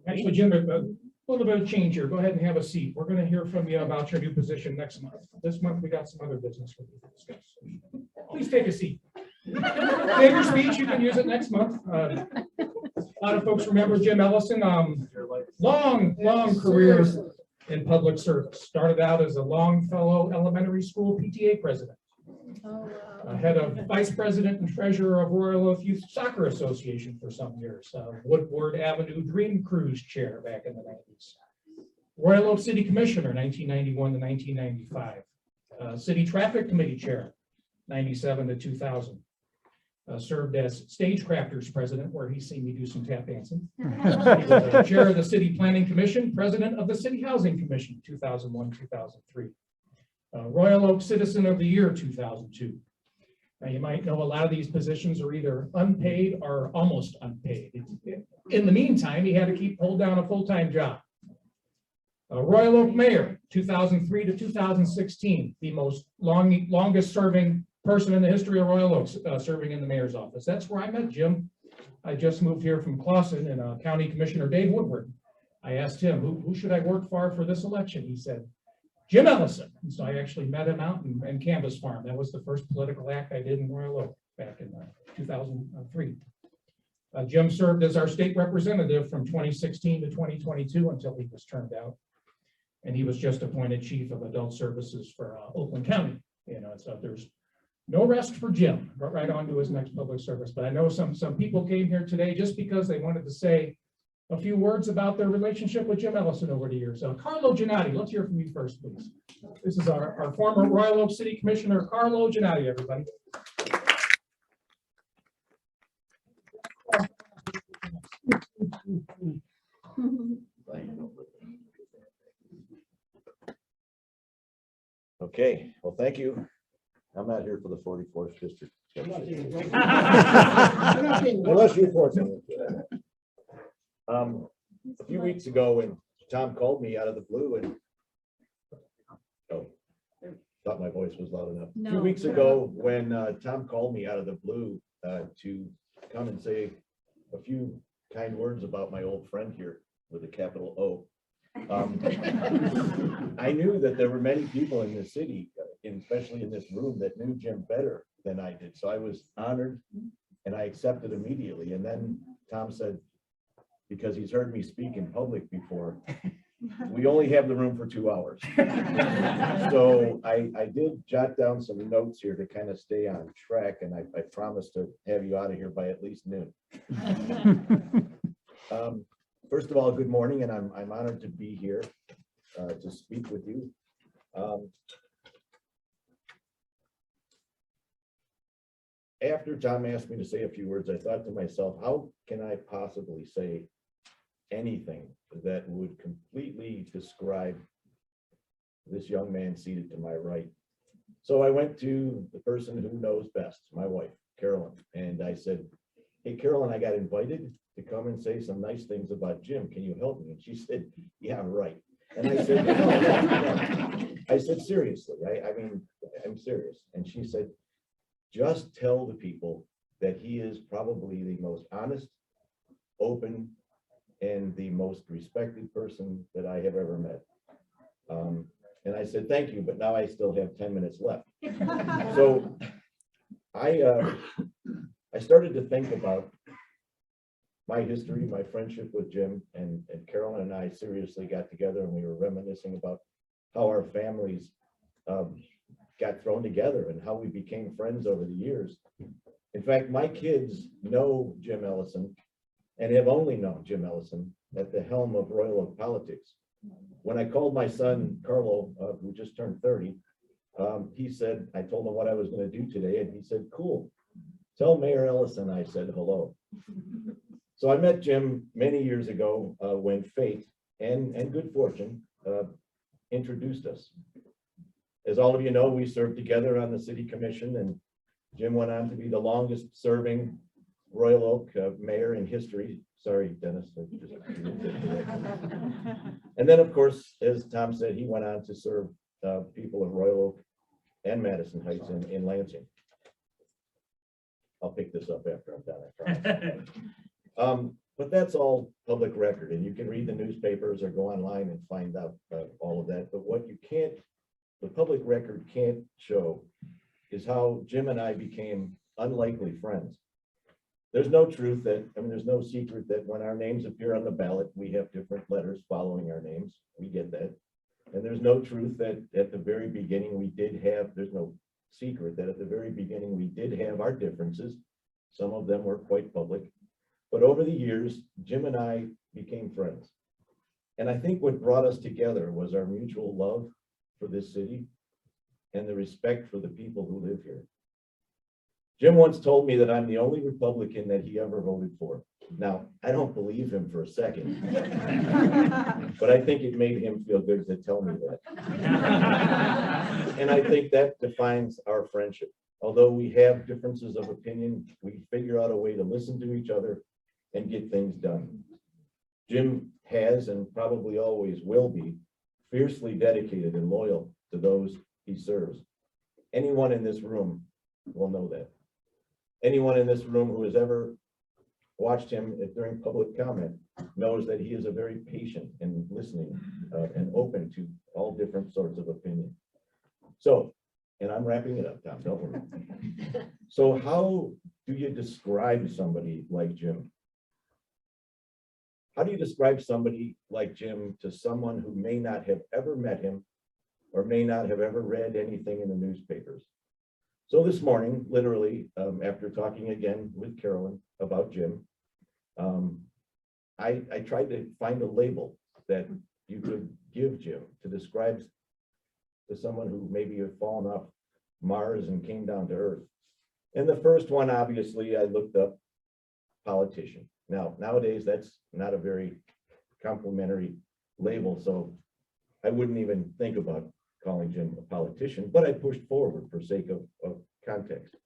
Actually, Jim, a little bit of change here. Go ahead and have a seat. We're going to hear from you about your new position next month. This month, we got some other business for you to discuss. Please take a seat. Save your speech. You can use it next month. A lot of folks remember Jim Ellison. Long career in public service. Started out as a Longfellow Elementary School PTA president. Head of vice president and treasurer of Royal Oak Youth Soccer Association for some years. Woodward Avenue Dream Cruise chair back in the 90s. Royal Oak City Commissioner, 1991 to 1995. City Traffic Committee chair, 97 to 2000. Served as Stagecrafters president, where he's seen me do some tap dancing. He was chair of the City Planning Commission, president of the City Housing Commission, 2001-2003. Royal Oak Citizen of the Year, 2002. Now, you might know a lot of these positions are either unpaid or almost unpaid. In the meantime, he had to keep hold down a full-time job. Royal Oak Mayor, 2003 to 2016, the longest serving person in the history of Royal Oaks, serving in the mayor's office. That's where I met Jim. I just moved here from Clawson, and County Commissioner Dave Woodward. I asked him, who should I work for this election? He said, Jim Ellison. And so I actually met him out in Canvas Farm. That was the first political act I did in Royal Oak back in 2003. Jim served as our state representative from 2016 to 2022 until he was turned out. And he was just appointed chief of adult services for Oakland County. You know, so there's no rest for Jim, but right on to his next public service. But I know some people came here today just because they wanted to say a few words about their relationship with Jim Ellison over the years. Carlo Giannotti, let's hear from you first, please. This is our former Royal Oak City Commissioner, Carlo Giannotti, everybody. Okay, well, thank you. I'm not here for the 44th district. Unless you force me. A few weeks ago, when Tom called me out of the blue and thought my voice was loud enough. A few weeks ago, when Tom called me out of the blue to come and say a few kind words about my old friend here with a capital O. I knew that there were many people in this city, especially in this room, that knew Jim better than I did. So I was honored and I accepted immediately. And then Tom said, because he's heard me speak in public before, we only have the room for 2 hours. So I did jot down some notes here to kind of stay on track, and I promised to have you out of here by at least noon. First of all, good morning, and I'm honored to be here to speak with you. After Tom asked me to say a few words, I thought to myself, how can I possibly say anything that would completely describe this young man seated to my right? So I went to the person who knows best, my wife, Carolyn, and I said, hey, Carolyn, I got invited to come and say some nice things about Jim. Can you help me? And she said, yeah, right. And I said, no. I said, seriously, I mean, I'm serious. And she said, just tell the people that he is probably the most honest, open, and the most respected person that I have ever met. And I said, thank you, but now I still have 10 minutes left. So I started to think about my history, my friendship with Jim, and Carolyn and I seriously got together and we were reminiscing about how our families got thrown together and how we became friends over the years. In fact, my kids know Jim Ellison and have only known Jim Ellison at the helm of Royal Oak politics. When I called my son, Carlo, who just turned 30, he said, I told him what I was going to do today, and he said, cool. Tell Mayor Ellison I said hello. So I met Jim many years ago when fate and good fortune introduced us. As all of you know, we served together on the city commission, and Jim went on to be the longest serving Royal Oak mayor in history. Sorry, Dennis. And then, of course, as Tom said, he went on to serve people of Royal Oak and Madison Heights in Lansing. I'll pick this up after I'm done, I promise. But that's all public record, and you can read the newspapers or go online and find out all of that. But what you can't, the public record can't show, is how Jim and I became unlikely friends. There's no truth that, I mean, there's no secret that when our names appear on the ballot, we have different letters following our names. We get that. And there's no truth that at the very beginning we did have, there's no secret that at the very beginning we did have our differences. Some of them were quite public. But over the years, Jim and I became friends. And I think what brought us together was our mutual love for this city and the respect for the people who live here. Jim once told me that I'm the only Republican that he ever voted for. Now, I don't believe him for a second, but I think it made him feel good to tell me that. And I think that defines our friendship. Although we have differences of opinion, we figure out a way to listen to each other and get things done. Jim has and probably always will be fiercely dedicated and loyal to those he serves. Anyone in this room will know that. Anyone in this room who has ever watched him during public comment knows that he is a very patient and listening and open to all different sorts of opinion. So, and I'm wrapping it up, Tom, don't worry. So how do you describe somebody like Jim? How do you describe somebody like Jim to someone who may not have ever met him or may not have ever read anything in the newspapers? So this morning, literally, after talking again with Carolyn about Jim, I tried to find a label that you could give Jim to describe to someone who maybe have fallen off Mars and came down to Earth. And the first one, obviously, I looked up politician. Now, nowadays, that's not a very complimentary label, so I wouldn't even think about calling Jim a politician, but I pushed forward for sake of context.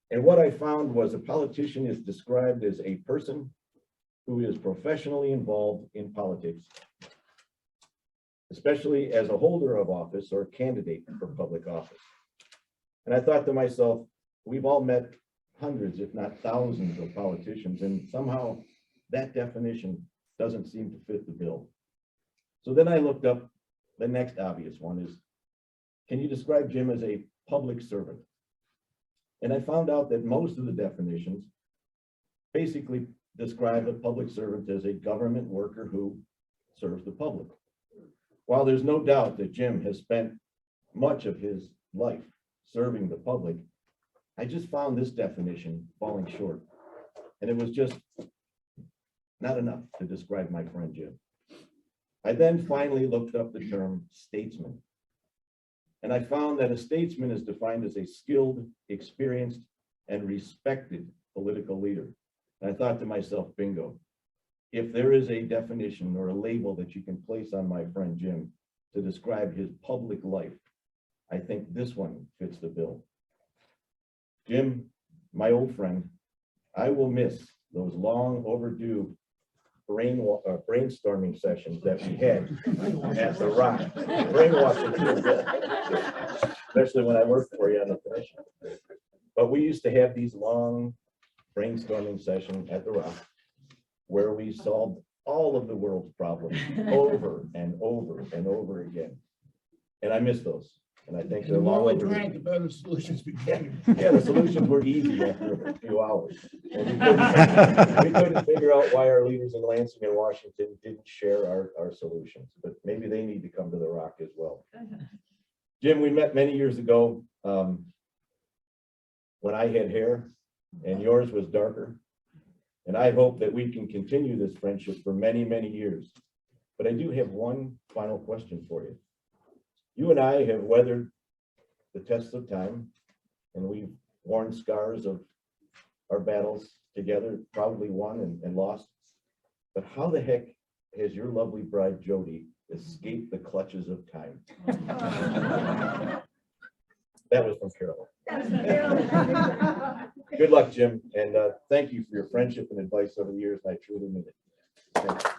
And what I found was a politician is described as a person who is professionally involved in politics, especially as a holder of office or candidate for public office. And I thought to myself, we've all met hundreds, if not thousands of politicians, and somehow that definition doesn't seem to fit the bill. So then I looked up the next obvious one is, can you describe Jim as a public servant? And I found out that most of the definitions basically describe a public servant as a government worker who serves the public. While there's no doubt that Jim has spent much of his life serving the public, I just found this definition falling short. And it was just not enough to describe my friend Jim. I then finally looked up the term statesman. And I found that a statesman is defined as a skilled, experienced, and respected political leader. And I thought to myself, bingo, if there is a definition or a label that you can place on my friend Jim to describe his public life, I think this one fits the bill. Jim, my old friend, I will miss those long overdue brainstorming sessions that we had at the Rock. Brainwashing, especially when I worked for you on the commission. But we used to have these long brainstorming sessions at the Rock where we solved all of the world's problems over and over and over again. And I miss those. And I think they're long overdue. The better solutions became. Yeah, the solutions were easy after a few hours. And we couldn't figure out why our leaders in Lansing and Washington didn't share our solutions, but maybe they need to come to the Rock as well. Jim, we met many years ago when I had hair and yours was darker. And I hope that we can continue this friendship for many, many years. But I do have one final question for you. You and I have weathered the tests of time, and we've worn scars of our battles together, probably won and lost. But how the heck has your lovely bride, Jody, escaped the clutches of time? That was from Carol. Good luck, Jim, and thank you for your friendship and advice over the years. I truly mean it. Thank you.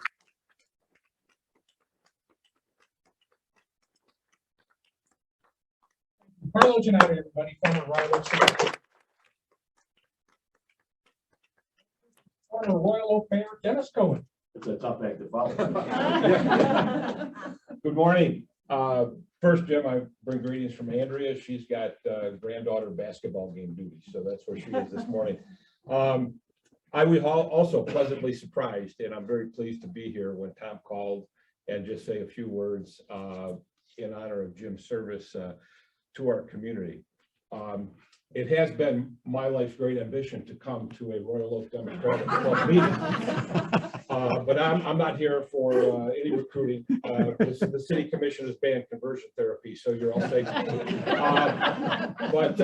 Carlo Giannotti, everybody, former Royal Oak Mayor. Former Royal Oak Mayor Dennis Cohen. It's a tough act to follow. Good morning. First, Jim, I bring greetings from Andrea. She's got granddaughter basketball game duty, so that's where she is this morning. I was also pleasantly surprised, and I'm very pleased to be here when Tom called and just say a few words in honor of Jim's service to our community. It has been my life's great ambition to come to a Royal Oak Democratic Club meeting. But I'm not here for any recruiting. The city commission has banned conversion therapy, so you're all safe. But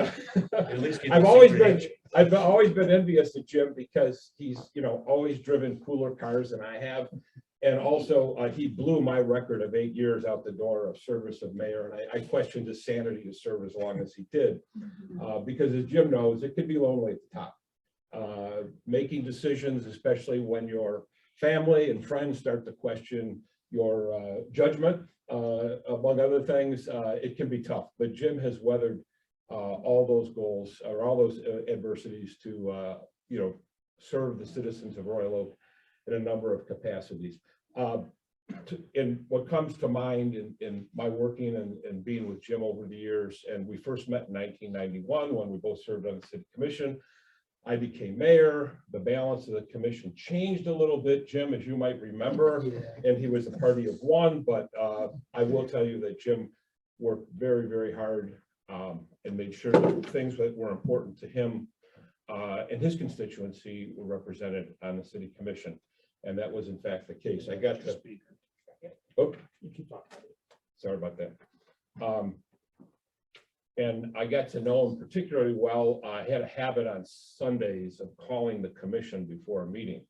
I've always been envious of Jim because he's always driven cooler cars than I have, And also, he blew my record of 8 years out the door of service of mayor, and I questioned his sanity to serve as long as he did. Because as Jim knows, it could be lonely at the top. Making decisions, especially when your family and friends start to question your judgment, among other things, it can be tough. But Jim has weathered all those goals or all those adversities to, serve the citizens of Royal Oak in a number of capacities. And what comes to mind in my working and being with Jim over the years, and we first met in 1991 when we both served on the city commission. I became mayor. The balance of the commission changed a little bit, Jim, as you might remember, and he was a party of one. But I will tell you that Jim worked very, very hard and made sure that things that were important to him and his constituency were represented on the city commission. And that was in fact the case. I got to, oh, sorry about that. And I got to know him particularly well. I had a habit on Sundays of calling the commission before a meeting.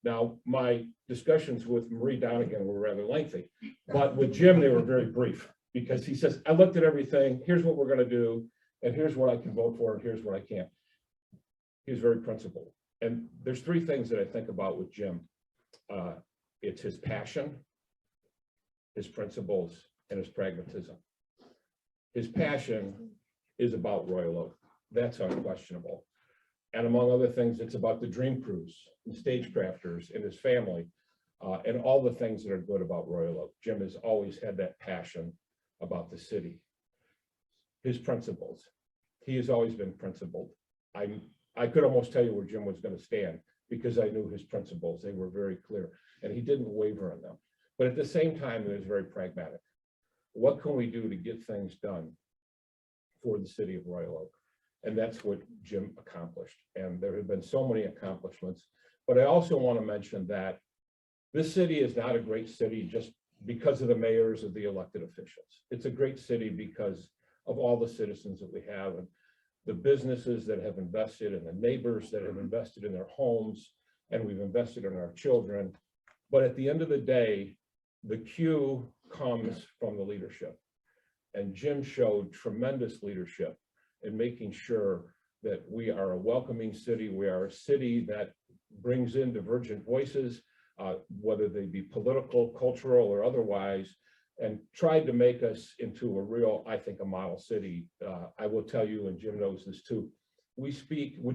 Now, my discussions with Marie Donegan were rather lengthy, but with Jim, they were very brief because he says, I looked at everything. Here's what we're going to do. And here's what I can vote for. And here's what I can't. He's very principled. And there's three things that I think about with Jim. It's his passion, his principles, and his pragmatism. His passion is about Royal Oak. That's unquestionable. And among other things, it's about the dream crews, the stagecrafters, and his family, and all the things that are good about Royal Oak. Jim has always had that passion about the city. His principles. He has always been principled. I could almost tell you where Jim was going to stand because I knew his principles. They were very clear, and he didn't waver on them. But at the same time, he was very pragmatic. What can we do to get things done for the city of Royal Oak? And that's what Jim accomplished. And there have been so many accomplishments. But I also want to mention that this city is not a great city just because of the mayors or the elected officials. It's a great city because of all the citizens that we have and the businesses that have invested and the neighbors that have invested in their homes, and we've invested in our children. But at the end of the day, the cue comes from the leadership. And Jim showed tremendous leadership in making sure that we are a welcoming city. We are a city that brings in divergent voices, whether they be political, cultural, or otherwise, and tried to make us into a real, I think, a model city. I will tell you, and Jim knows this too, we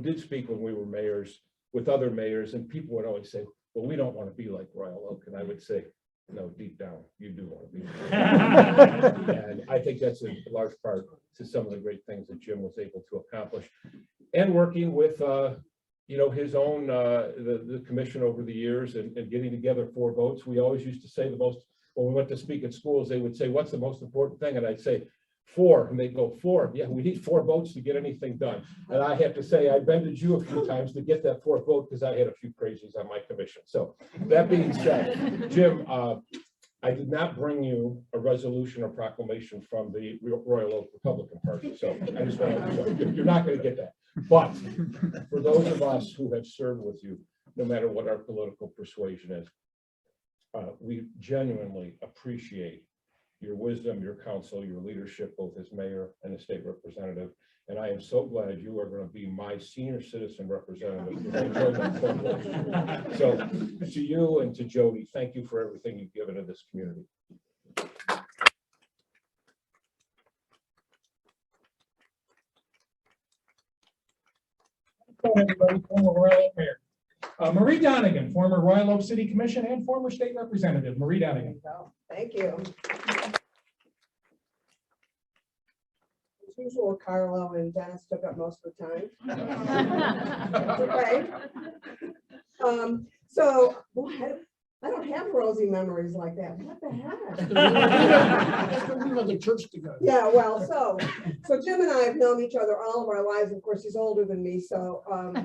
did speak when we were mayors with other mayors, and people would always say, well, we don't want to be like Royal Oak. And I would say, no, deep down, you do want to be. And I think that's a large part to some of the great things that Jim was able to accomplish. And working with, his own, the commission over the years and getting together 4 votes. We always used to say when we went to speak at schools, they would say, what's the most important thing? And I'd say 4, and they'd go 4. Yeah, we need 4 votes to get anything done. And I have to say, I bended you a few times to get that 4th vote because I had a few crazies on my commission. So that being said, Jim, I did not bring you a resolution or proclamation from the Royal Oak Republican Party. So I just want to, you're not going to get that. But for those of us who have served with you, no matter what our political persuasion is, we genuinely appreciate your wisdom, your counsel, your leadership, both as mayor and as state representative. And I am so glad you are going to be my senior citizen representative. So to you and to Jody, thank you for everything you've given to this community. Everybody, former Royal Oak Mayor. Marie Donegan, former Royal Oak City Commission and former state representative. Marie Donegan. Thank you. As usual, Carlo and Dennis took up most of the time. That's okay. So I don't have rosy memories like that. What the heck? We went to church together. Yeah, well, so Jim and I have known each other all of our lives. Of course, he's older than me, so I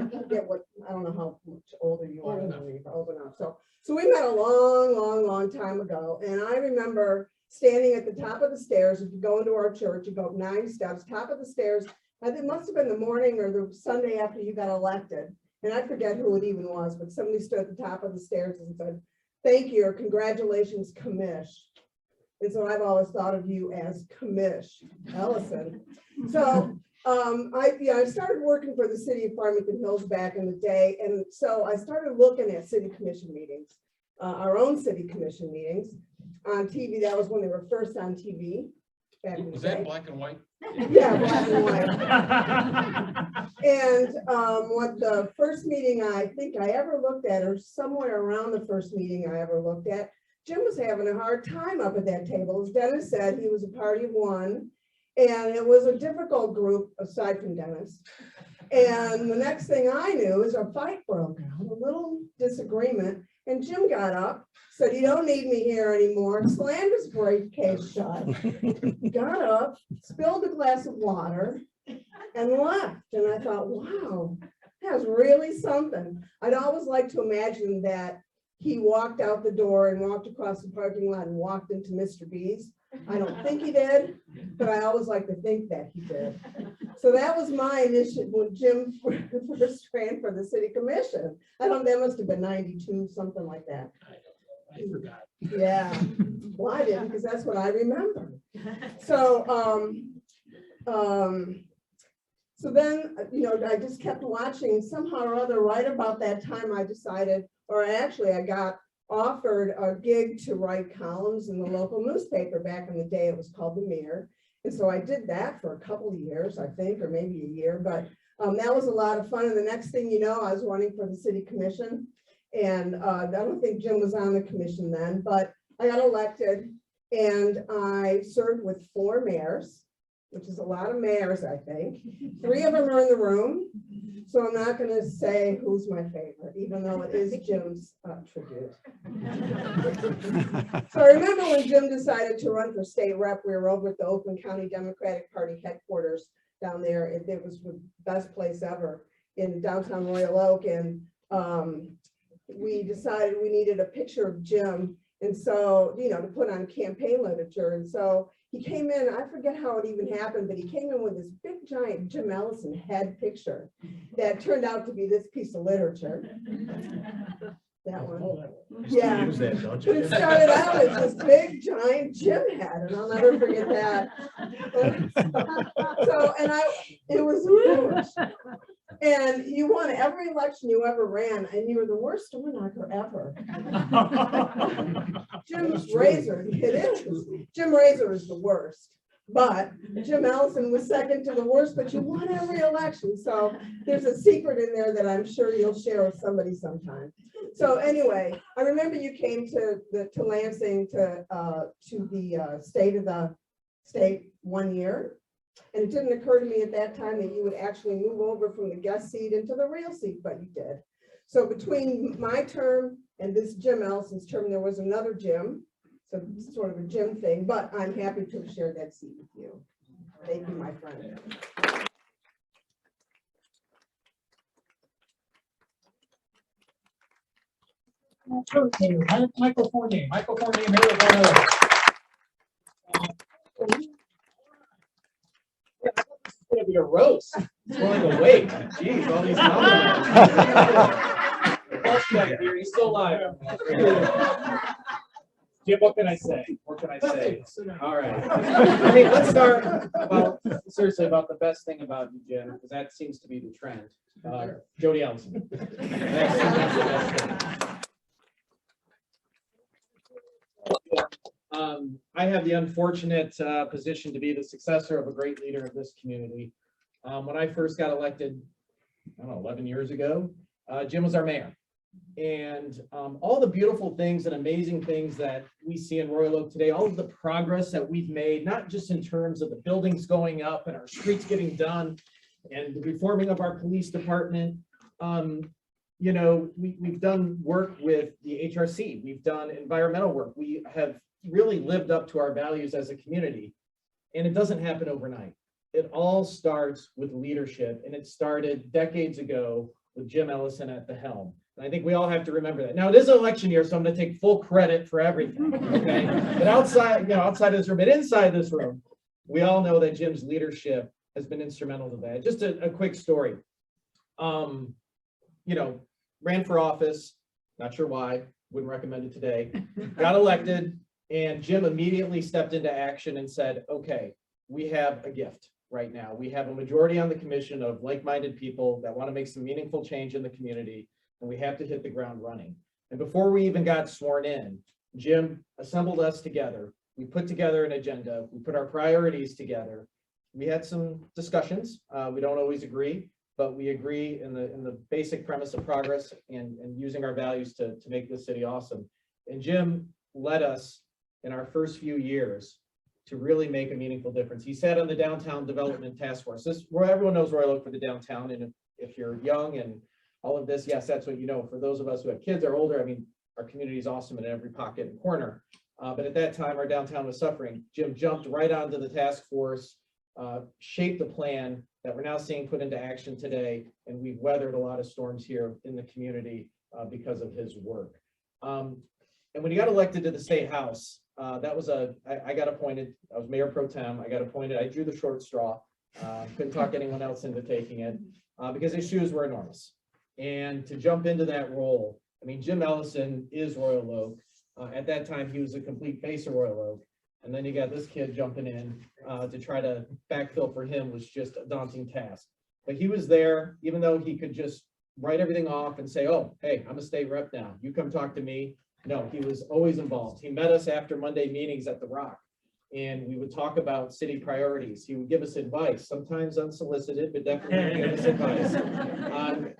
forget I don't know how much older you are. Old enough. So we met a long time ago, and I remember standing at the top of the stairs. If you go into our church, you go up 9 steps, top of the stairs. And it must have been the morning or the Sunday after you got elected. And I forget who it even was, but somebody stood at the top of the stairs and said, thank you or congratulations, commish. And so I've always thought of you as commish Ellison. So I started working for the city of Farmington Hills back in the day. And so I started looking at city commission meetings, our own city commission meetings on TV. That was when they were first on TV. Back in the Was day. that black and white? Yeah, black and white. And what the first meeting I think I ever looked at, or somewhere around the first meeting I ever looked at, Jim was having a hard time up at that table. As Dennis said, he was a party of one. And it was a difficult group aside from Dennis. And the next thing I knew is a fight broke out, a little disagreement. And Jim got up, said, "You don't need me here anymore," slammed his briefcase shut, got up, spilled a glass of water, and left. And I thought, wow, that was really something. I'd always like to imagine that he walked out the door and walked across the parking lot and walked into Mr. B's. I don't think he did, but I always like to think that he did. So that was my initiative when Jim first ran for the city commission. I don't, that must have been 92, something like that. I forgot. Yeah, well, I didn't, because that's what I remember. So, so then, I just kept watching. Somehow or other, right about that time, I decided, or actually I got offered a gig to write columns in the local newspaper. Back in the day, it was called the Mirror. And so I did that for a couple of years, I think, or maybe a year, but that was a lot of fun. And the next thing you know, I was running for the city commission. And I don't think Jim was on the commission then, but I got elected and I served with 4 mayors, which is a lot of mayors, I think. 3 of them are in the room. So I'm not going to say who's my favorite, even though it is Jim's tribute. So I remember when Jim decided to run for state rep, we were over at the Oakland County Democratic Party headquarters down there. It was the best place ever in downtown Royal Oak. And we decided we needed a picture of Jim. And so, to put on campaign literature. And so he came in, I forget how it even happened, but he came in with this big giant Jim Ellison head picture that turned out to be this piece of literature. That one. Yeah. Use that, don't But you? it started out as this big giant Jim head, and I'll never forget that. So, it was huge. And you won every election you ever ran, and you were the worst door knocker ever. Jim's razor, it is. Jim Razor is the worst. But Jim Ellison was second to the worst, but you won every election. So there's a secret in there that I'm sure you'll share with somebody sometime. So anyway, I remember you came to Lansing to the state of the state one year. And it didn't occur to me at that time that you would actually move over from the guest seat into the real seat, but you did. So between my term and this Jim Ellison's term, there was another Jim. So sort of a Jim thing, but I'm happy to have shared that seat with you. Thank you, my friend. Michael Fournier. Michael Fournier, Mayor of Roanoke. It's gonna be a roast. It's going away. Jeez, all these compliments. Pulse check here. He's still alive. Jim, what can I say? What can I say? All right. I think let's start seriously about the best thing about you, Jim, because that seems to be the trend. Jody Ellison. That's the best thing. I have the unfortunate position to be the successor of a great leader of this community. When I first got elected, I don't know, 11 years ago, Jim was our mayor. And all the beautiful things and amazing things that we see in Royal Oak today, all of the progress that we've made, not just in terms of the buildings going up and our streets getting done and the reforming of our police department. We've done work with the HRC, we've done environmental work. We have really lived up to our values as a community, and it doesn't happen overnight. It all starts with leadership, and it started decades ago with Jim Ellison at the helm. And I think we all have to remember that. Now it is an election year, so I'm going to take full credit for everything. Okay, but outside of this room, but inside this room, we all know that Jim's leadership has been instrumental to that. Just a quick story. Ran for office, not sure why. wouldn't recommend it today, got elected, and Jim immediately stepped into action and said, okay, we have a gift right now. We have a majority on the commission of like-minded people that want to make some meaningful change in the community, and we have to hit the ground running. And before we even got sworn in, Jim assembled us together. We put together an agenda. We put our priorities together. We had some discussions. We don't always agree, but we agree in the basic premise of progress and using our values to make this city awesome. And Jim led us in our first few years to really make a meaningful difference. He sat on the Downtown Development Task Force. Everyone knows Royal Oak for the downtown, and if you're young and all of this, yes, that's what you know. For those of us who have kids or older, I mean, our community is awesome in every pocket and corner. But at that time, our downtown was suffering. Jim jumped right onto the task force, shaped the plan that we're now seeing put into action today, and we've weathered a lot of storms here in the community because of his work. And when he got elected to the state house, I got appointed. I was mayor pro tem. I got appointed. I drew the short straw. Couldn't talk anyone else into taking it because his shoes were enormous. And to jump into that role, I mean, Jim Ellison is Royal Oak. At that time, he was a complete face of Royal Oak. And then you got this kid jumping in to try to backfill for him was just a daunting task. But he was there, even though he could just write everything off and say, oh, hey, I'm a state rep now. You come talk to me. No, he was always involved. He met us after Monday meetings at the Rock, and we would talk about city priorities. He would give us advice, sometimes unsolicited, but definitely give us advice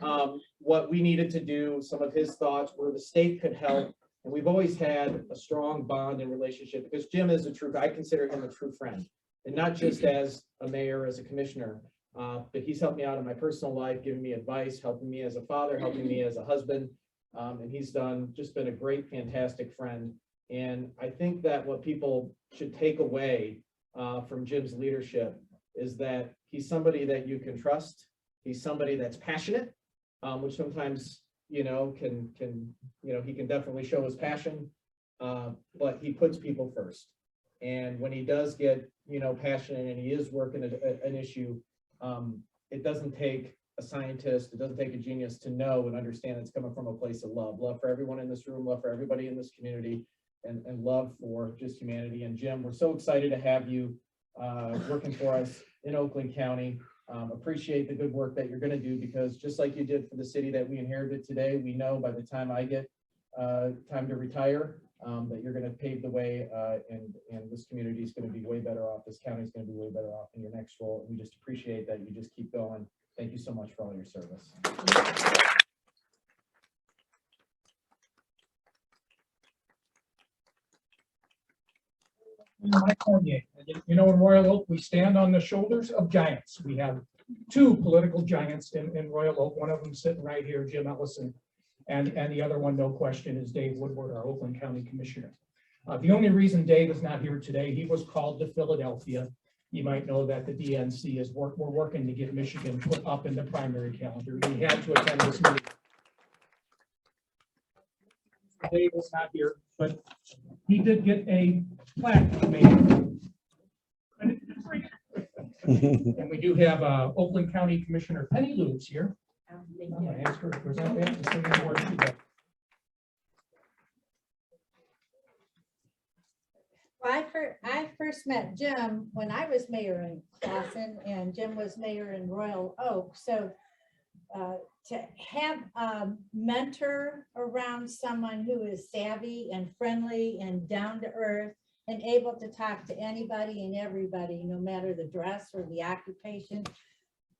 on what we needed to do, some of his thoughts, where the state could help. And we've always had a strong bond and relationship because Jim is I consider him a true friend, and not just as a mayor, as a commissioner, but he's helped me out in my personal life, giving me advice, helping me as a father, helping me as a husband. And he's just been a great, fantastic friend. And I think that what people should take away from Jim's leadership is that he's somebody that you can trust. He's somebody that's passionate, which sometimes, he can definitely show his passion, but he puts people first. And when he does get, passionate and he is working an issue, it doesn't take a scientist, it doesn't take a genius to know and understand it's coming from a place of love for everyone in this room, love for everybody in this community, and love for just humanity. And Jim, we're so excited to have you working for us in Oakland County. Appreciate the good work that you're going to do, because just like you did for the city that we inherited today, we know by the time I get time to retire, that you're going to pave the way, and this community is going to be way better off. This county is going to be way better off in your next role. And we just appreciate that you just keep going. Thank you so much for all your service. Mike Cormier. In Royal Oak, we stand on the shoulders of giants. We have two political giants in Royal Oak. One of them sitting right here, Jim Ellison, and the other one, no question, is Dave Woodward, our Oakland County Commissioner. The only reason Dave is not here today, he was called to Philadelphia. You might know that the DNC is we're working to get Michigan put up in the primary calendar. He had to attend this meeting. Dave was not here, but he did get a plaque made. And we do have Oakland County Commissioner Penny Lewis here. I'm going to ask her to present that and sing the words together. Well, I first met Jim when I was mayor in Clawson, and Jim was mayor in Royal Oak. So to have a mentor around someone who is savvy and friendly and down to earth and able to talk to anybody and everybody, no matter the dress or the occupation,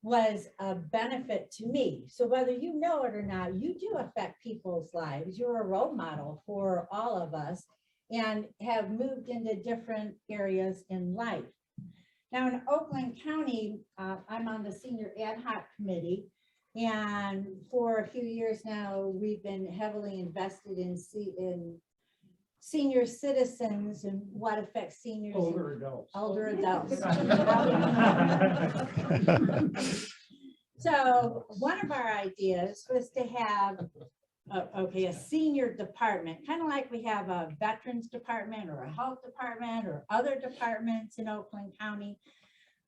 was a benefit to me. So whether you know it or not, you do affect people's lives. You're a role model for all of us, and have moved into different areas in life. Now in Oakland County, I'm on the senior ad hoc committee, and for a few years now, we've been heavily invested in senior citizens and what affects seniors. Older adults. Older adults. So one of our ideas was to have a senior department, kind of like we have a veterans department or a health department or other departments in Oakland County.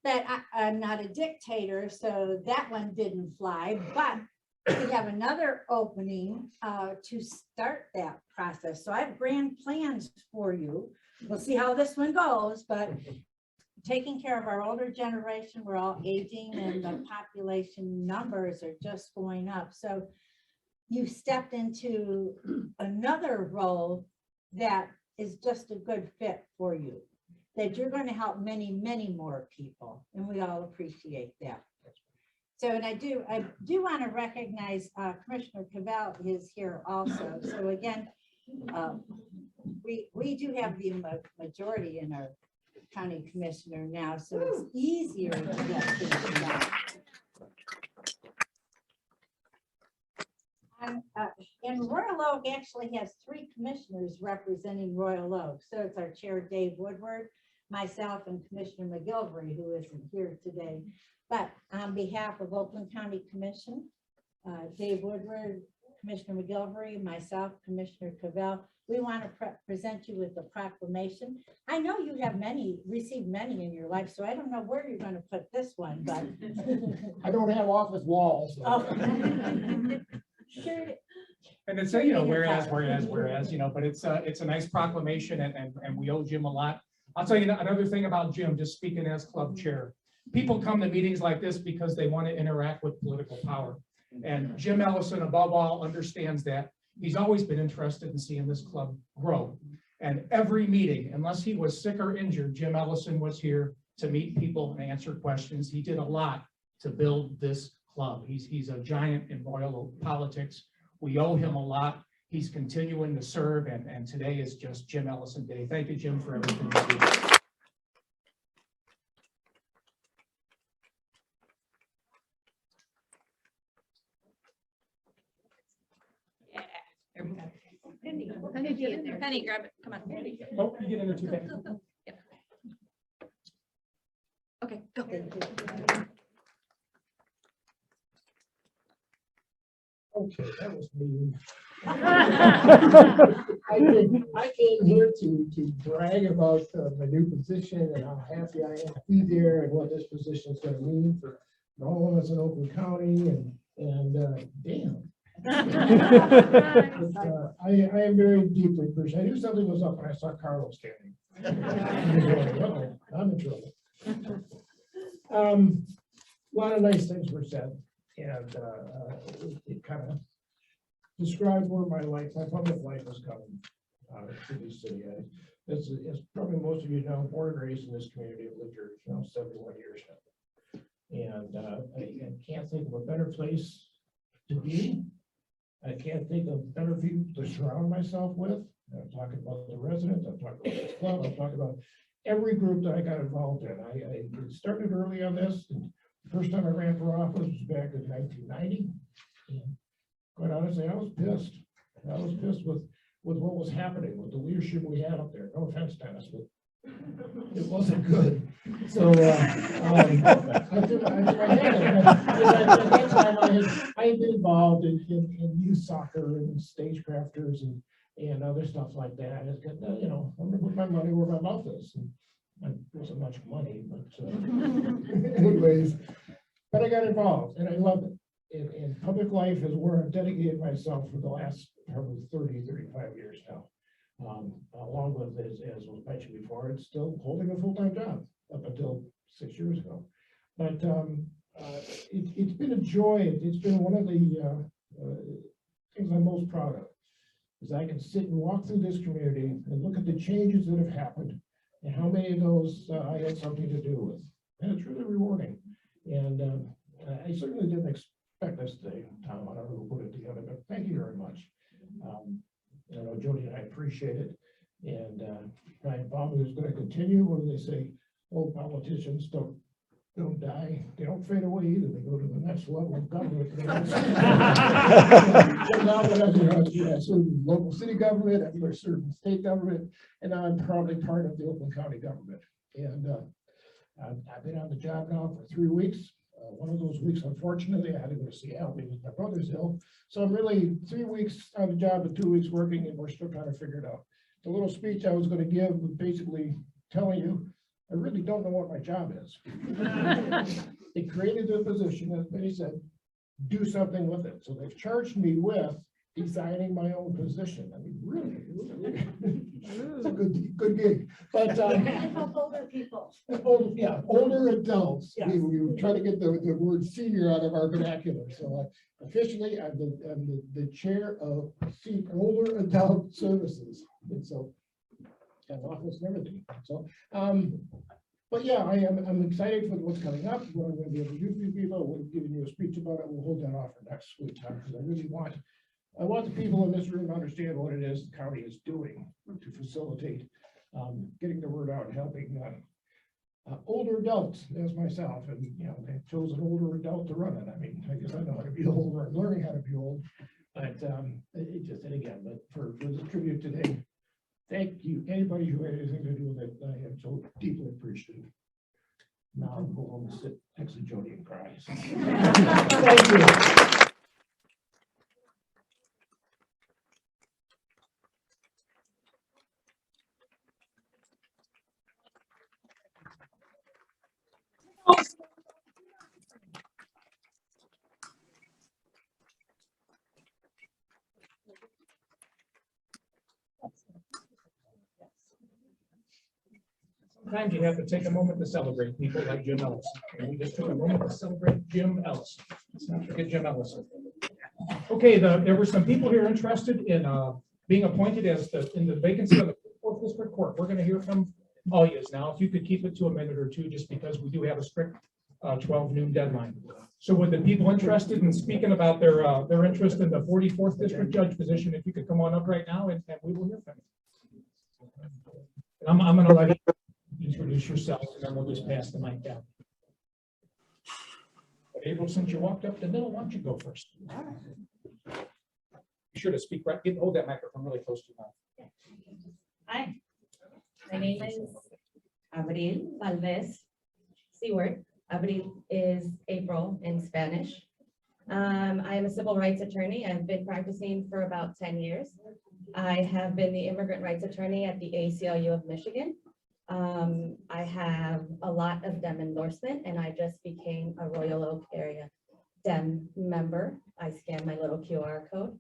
That I'm not a dictator, so that one didn't fly, but we have another opening to start that process. So I have grand plans for you. We'll see how this one goes, but taking care of our older generation, we're all aging and the population numbers are just going up. So you stepped into another role that is just a good fit for you, that you're going to help many, many more people. And we all appreciate that. So, and I do want to recognize Commissioner Cavell is here also. So again, we do have the majority in our county commissioner now, so it's easier to get things done. And Royal Oak actually has 3 commissioners representing Royal Oak. So it's our chair, Dave Woodward, myself, and Commissioner McGilvery, who isn't here today. But on behalf of Oakland County Commission, Dave Woodward, Commissioner McGilvery, myself, Commissioner Cavell, we want to present you with a proclamation. I know you have received many in your life, so I don't know where you're going to put this one, but. I don't have office walls. Oh. And it's, whereas, but it's a nice proclamation and we owe Jim a lot. I'll tell you another thing about Jim, just speaking as club chair. People come to meetings like this because they want to interact with political power. And Jim Ellison, above all, understands that. He's always been interested in seeing this club grow. And every meeting, unless he was sick or injured, Jim Ellison was here to meet people and answer questions. He did a lot to build this club. He's a giant in Royal Oak politics. We owe him a lot. He's continuing to serve, and today is just Jim Ellison Day. Thank you, Jim, for everything you do. Penny, grab it. Come on. Oh, you get in there too fast. Yep. Okay, go. Okay, that was me. I came here to brag about my new position and how happy I am to be there and what this position is going to mean for all of us in Oakland County and damn. But, I am very deeply appreciative. I knew something was up when I saw Carlos standing. Uh-oh, I'm in trouble. A lot of nice things were said, and it kind of describes where my public life is coming to this city. As probably most of you know, born and raised in this community, I've lived here 71 years now, and I can't think of a better place to be. I can't think of better people to surround myself with. I'm talking about the residents, I'm talking about this club, I'm talking about every group that I got involved in. I started early on this. And the first time I ran for office was back in 1990. And quite honestly, I was pissed. I was pissed with what was happening, with the leadership we had up there. No offense, Dennis, but it wasn't good. So I had been involved in youth soccer and stagecrafters and other stuff like that. It's got, I'm gonna put my money where my mouth is. And it wasn't much money, but anyways, but I got involved and I loved it. And public life is where I've dedicated myself for the last probably 35 years now. Along with, as was mentioned before, it's still holding a full-time job up until 6 years ago. But it's been a joy. It's been one of the things I'm most proud of, is I can sit and walk through this community and look at the changes that have happened and how many of those I had something to do with. And it's really rewarding. And I certainly didn't expect this today, Tom. I don't know who put it together, but thank you very much. I know Jody and I appreciate it. And my involvement is going to continue. What do they say? Old politicians don't die. They don't fade away either. They go to the next level of government. I served in local city government, I served in state government, and now I'm proudly part of the Oakland County government. And I've been on the job now for 3 weeks. One of those weeks, unfortunately, I had to go to Seattle because my brother's ill. So I'm really 3 weeks on the job and 2 weeks working, and we're still trying to figure it out. The little speech I was going to give was basically telling you, I really don't know what my job is. They created the position, as Benny said, do something with it. So they've charged me with designing my own position. I mean, really, it's a good gig. But Older people. older adults. Yes. We try to get the word senior out of our vernacular. So officially, I'm the chair of older adult services. And so, and office and everything. So, but yeah, I'm excited for what's coming up. What I'm going to be able to do for you people. We're giving you a speech about it. We'll hold that off for next week time because I want the people in this room to understand what it is the county is doing to facilitate getting the word out and helping older adults as myself. And, you know, they chose an older adult to run it. I mean, I guess I know how to be old or I'm learning how to be old. But but for this tribute today, thank you. Anybody who had anything to do with it, I am so deeply appreciative. Now I'll go home and sit next to Jody and cry. Thank you. Sometimes you have to take a moment to celebrate people like Jim Ellison. And we just took a moment to celebrate Jim Ellison. Let's not forget Jim Ellison. Okay, there were some people here interested in being appointed as in the vacancy of the 4th District Court. We're going to hear from all yous now. If you could keep it to a minute or two, just because we do have a strict 12 noon deadline. So would the people interested in speaking about their interest in the 44th District Judge position, if you could come on up right now and we will hear from you. I'm going to let you introduce yourself and then we'll just pass the mic down. But April, since you walked up the middle, why don't you go first? Be sure to speak right, hold that microphone really close to your mouth. Hi, my name is Abril Valdez Seward. Abril is April in Spanish. I am a civil rights attorney. I've been practicing for about 10 years. I have been the immigrant rights attorney at the ACLU of Michigan. I have a lot of DEM endorsement and I just became a Royal Oak area DEM member. I scanned my little QR code.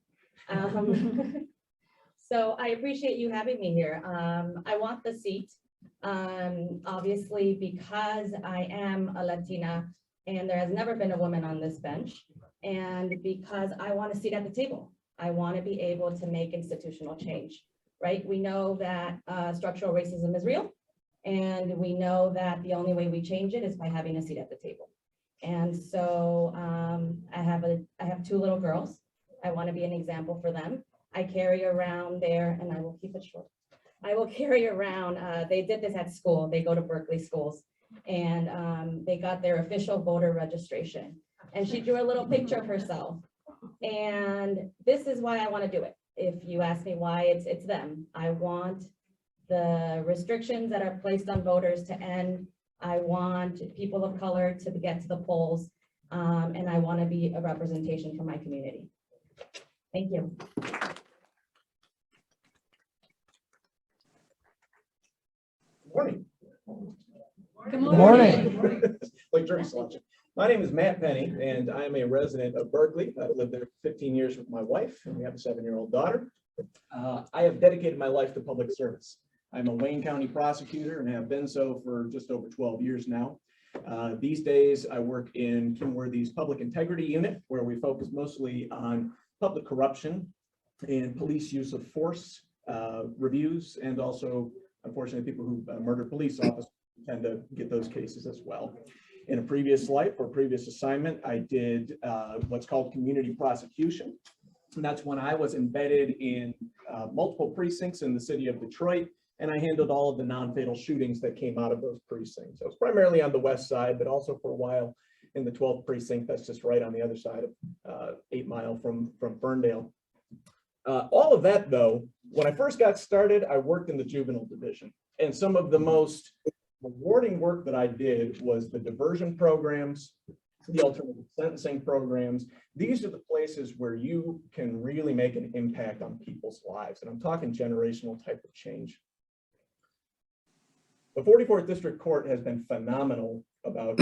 So I appreciate you having me here. I want the seat, obviously, because I am a Latina and there has never been a woman on this bench, and because I want a seat at the table. I want to be able to make institutional change, right? We know that structural racism is real, and we know that the only way we change it is by having a seat at the table. And so I have 2 little girls. I want to be an example for them. I carry around and I will keep it short. I will carry around, they did this at school. They go to Berkeley schools and they got their official voter registration. And she drew a little picture of herself. And this is why I want to do it. If you ask me why, it's them. I want the restrictions that are placed on voters to end. I want people of color to get to the polls. And I want to be a representation for my community. Thank you. Morning. Good morning. Like jury selection. My name is Matt Penny, and I am a resident of Berkeley. I've lived there for 15 years with my wife, and we have a 7-year-old daughter. I have dedicated my life to public service. I'm a Wayne County prosecutor and have been so for just over 12 years now. These days, I work in Kim Worthy's Public Integrity Unit, where we focus mostly on public corruption and police use of force reviews, and also, unfortunately, people who murder police officers tend to get those cases as well. In a previous life or previous assignment, I did what's called community prosecution. And that's when I was embedded in multiple precincts in the city of Detroit, and I handled all of the non-fatal shootings that came out of those precincts. So it's primarily on the west side, but also for a while in the 12th precinct. That's just right on the other side of 8 Mile from Ferndale. All of that, though, when I first got started, I worked in the juvenile division, and some of the most rewarding work that I did was the diversion programs, the alternative sentencing programs. These are the places where you can really make an impact on people's lives, and I'm talking generational type of change. The 44th District Court has been phenomenal about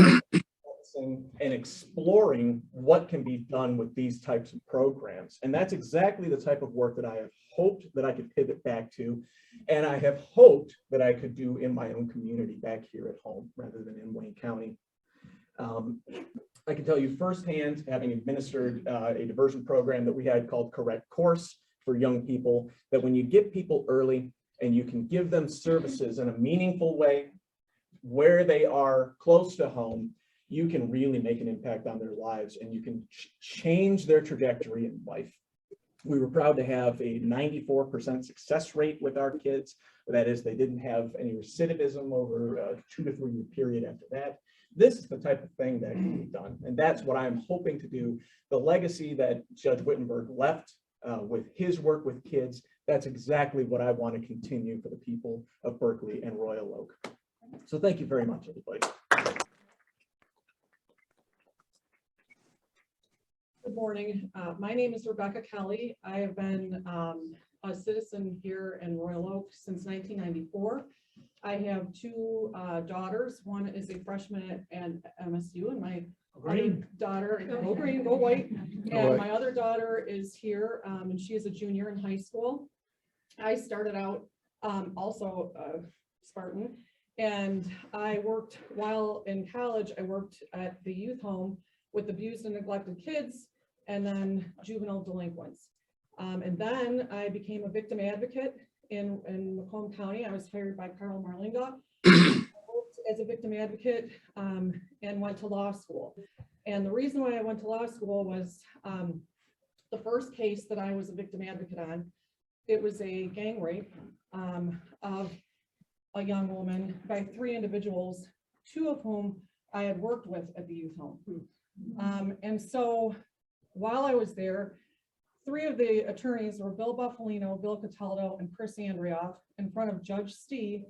and exploring what can be done with these types of programs. And that's exactly the type of work that I have hoped that I could pivot back to. And I have hoped that I could do in my own community back here at home rather than in Wayne County. I can tell you firsthand, having administered a diversion program that we had called Correct Course for young people, that when you get people early and you can give them services in a meaningful way, where they are close to home, you can really make an impact on their lives and you can change their trajectory in life. We were proud to have a 94% success rate with our kids. That is, they didn't have any recidivism over a 2 to 3 year period after that. This is the type of thing that can be done. And that's what I'm hoping to do. The legacy that Judge Wittenberg left with his work with kids, that's exactly what I want to continue for the people of Berkeley and Royal Oak. So thank you very much, everybody. Good morning. My name is Rebecca Kelly. I have been a citizen here in Royal Oak since 1994. I have 2 daughters. One is a freshman at MSU, and my other daughter, go green, go white. And my other daughter is here, and she is a junior in high school. I started out also Spartan, and I worked while in college. I worked at the youth home with abused and neglected kids, and then juvenile delinquents. And then I became a victim advocate in Macomb County. I was hired by Carl Marlinga. I worked as a victim advocate and went to law school. And the reason why I went to law school was the first case that I was a victim advocate on, it was a gang rape of a young woman by 3 individuals, 2 of whom I had worked with at the youth home. And so while I was there, 3 of the attorneys were Bill Buffalino, Bill Cataldo, and Chris Andrioff in front of Judge Stee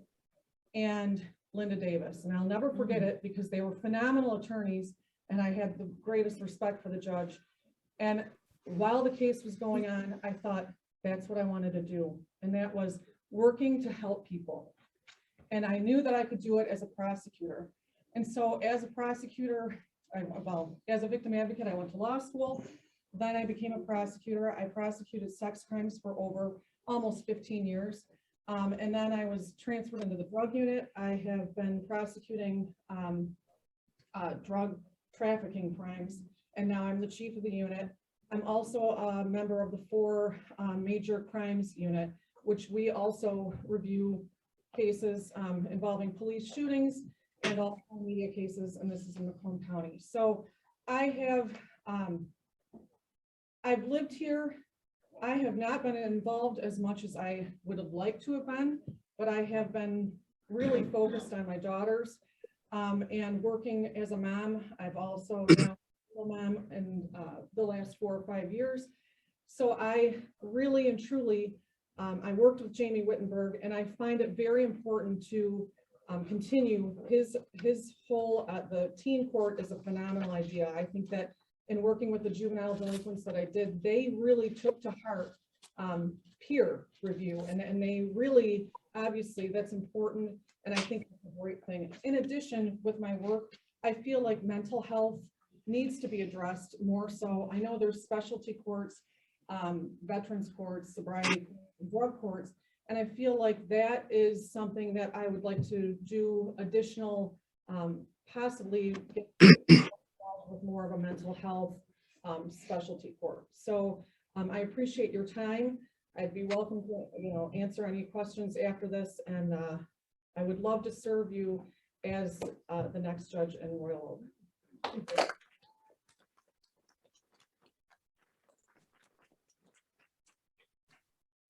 and Linda Davis. And I'll never forget it because they were phenomenal attorneys and I had the greatest respect for the judge. And while the case was going on, I thought that's what I wanted to do. And that was working to help people. And I knew that I could do it as a prosecutor. And so as a prosecutor, as a victim advocate, I went to law school. Then I became a prosecutor. I prosecuted sex crimes for over almost 15 years. And then I was transferred into the drug unit. I have been prosecuting drug trafficking crimes, and now I'm the chief of the unit. I'm also a member of the 4 major crimes unit, which we also review cases involving police shootings and all media cases, and this is in Macomb County. So I have, I've lived here. I have not been involved as much as I would have liked to have been, but I have been really focused on my daughters and working as a mom. I've also been a mom in the last 4 or 5 years. So I really and truly, I worked with Jamie Wittenberg, and I find it very important to continue his whole, the teen court is a phenomenal idea. I think that in working with the juvenile delinquents that I did, they really took to heart peer review, and they really, obviously that's important, and I think it's a great thing. In addition, with my work, I feel like mental health needs to be addressed more so. I know there's specialty courts, veterans courts, sobriety, drug courts, and I feel like that is something that I would like to do additional, possibly get with more of a mental health specialty court. So I appreciate your time. I'd be welcome to answer any questions after this, and I would love to serve you as the next judge in Royal Oak.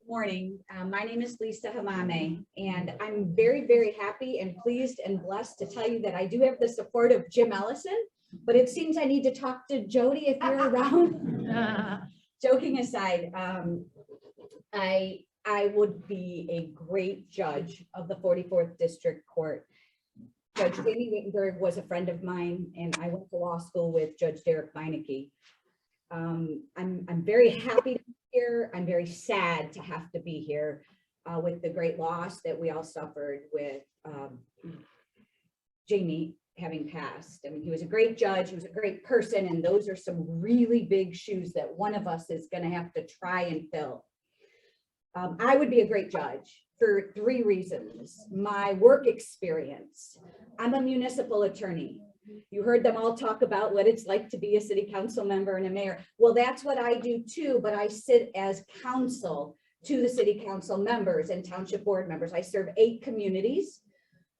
Morning. My name is Lisa Hamame, and I'm very, very happy and pleased and blessed to tell you that I do have the support of Jim Ellison, but it seems I need to talk to Jody if you're around. Joking aside, I would be a great judge of the 44th District Court. Judge Jamie Wittenberg was a friend of mine, and I went to law school with Judge Derek Meineke. I'm very happy to be here. I'm very sad to have to be here with the great loss that we all suffered with Jamie having passed. I mean, he was a great judge, he was a great person, and those are some really big shoes that one of us is going to have to try and fill. I would be a great judge for 3 reasons. My work experience. I'm a municipal attorney. You heard them all talk about what it's like to be a city council member and a mayor. Well, that's what I do too, but I sit as counsel to the city council members and township board members. I serve 8 communities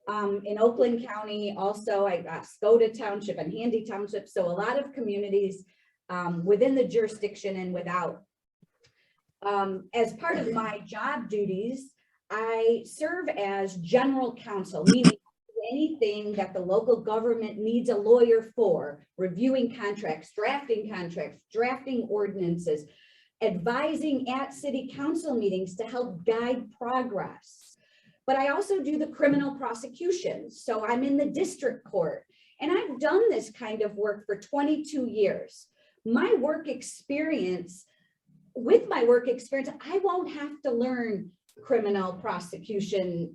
in Oakland County. Also, I got Skoda Township and Handy Township. So a lot of communities within the jurisdiction and without. As part of my job duties, I serve as general counsel, meaning anything that the local government needs a lawyer for, reviewing contracts, drafting ordinances, advising at city council meetings to help guide progress. But I also do the criminal prosecutions. So I'm in the district court, and I've done this kind of work for 22 years. My work experience, I won't have to learn criminal prosecution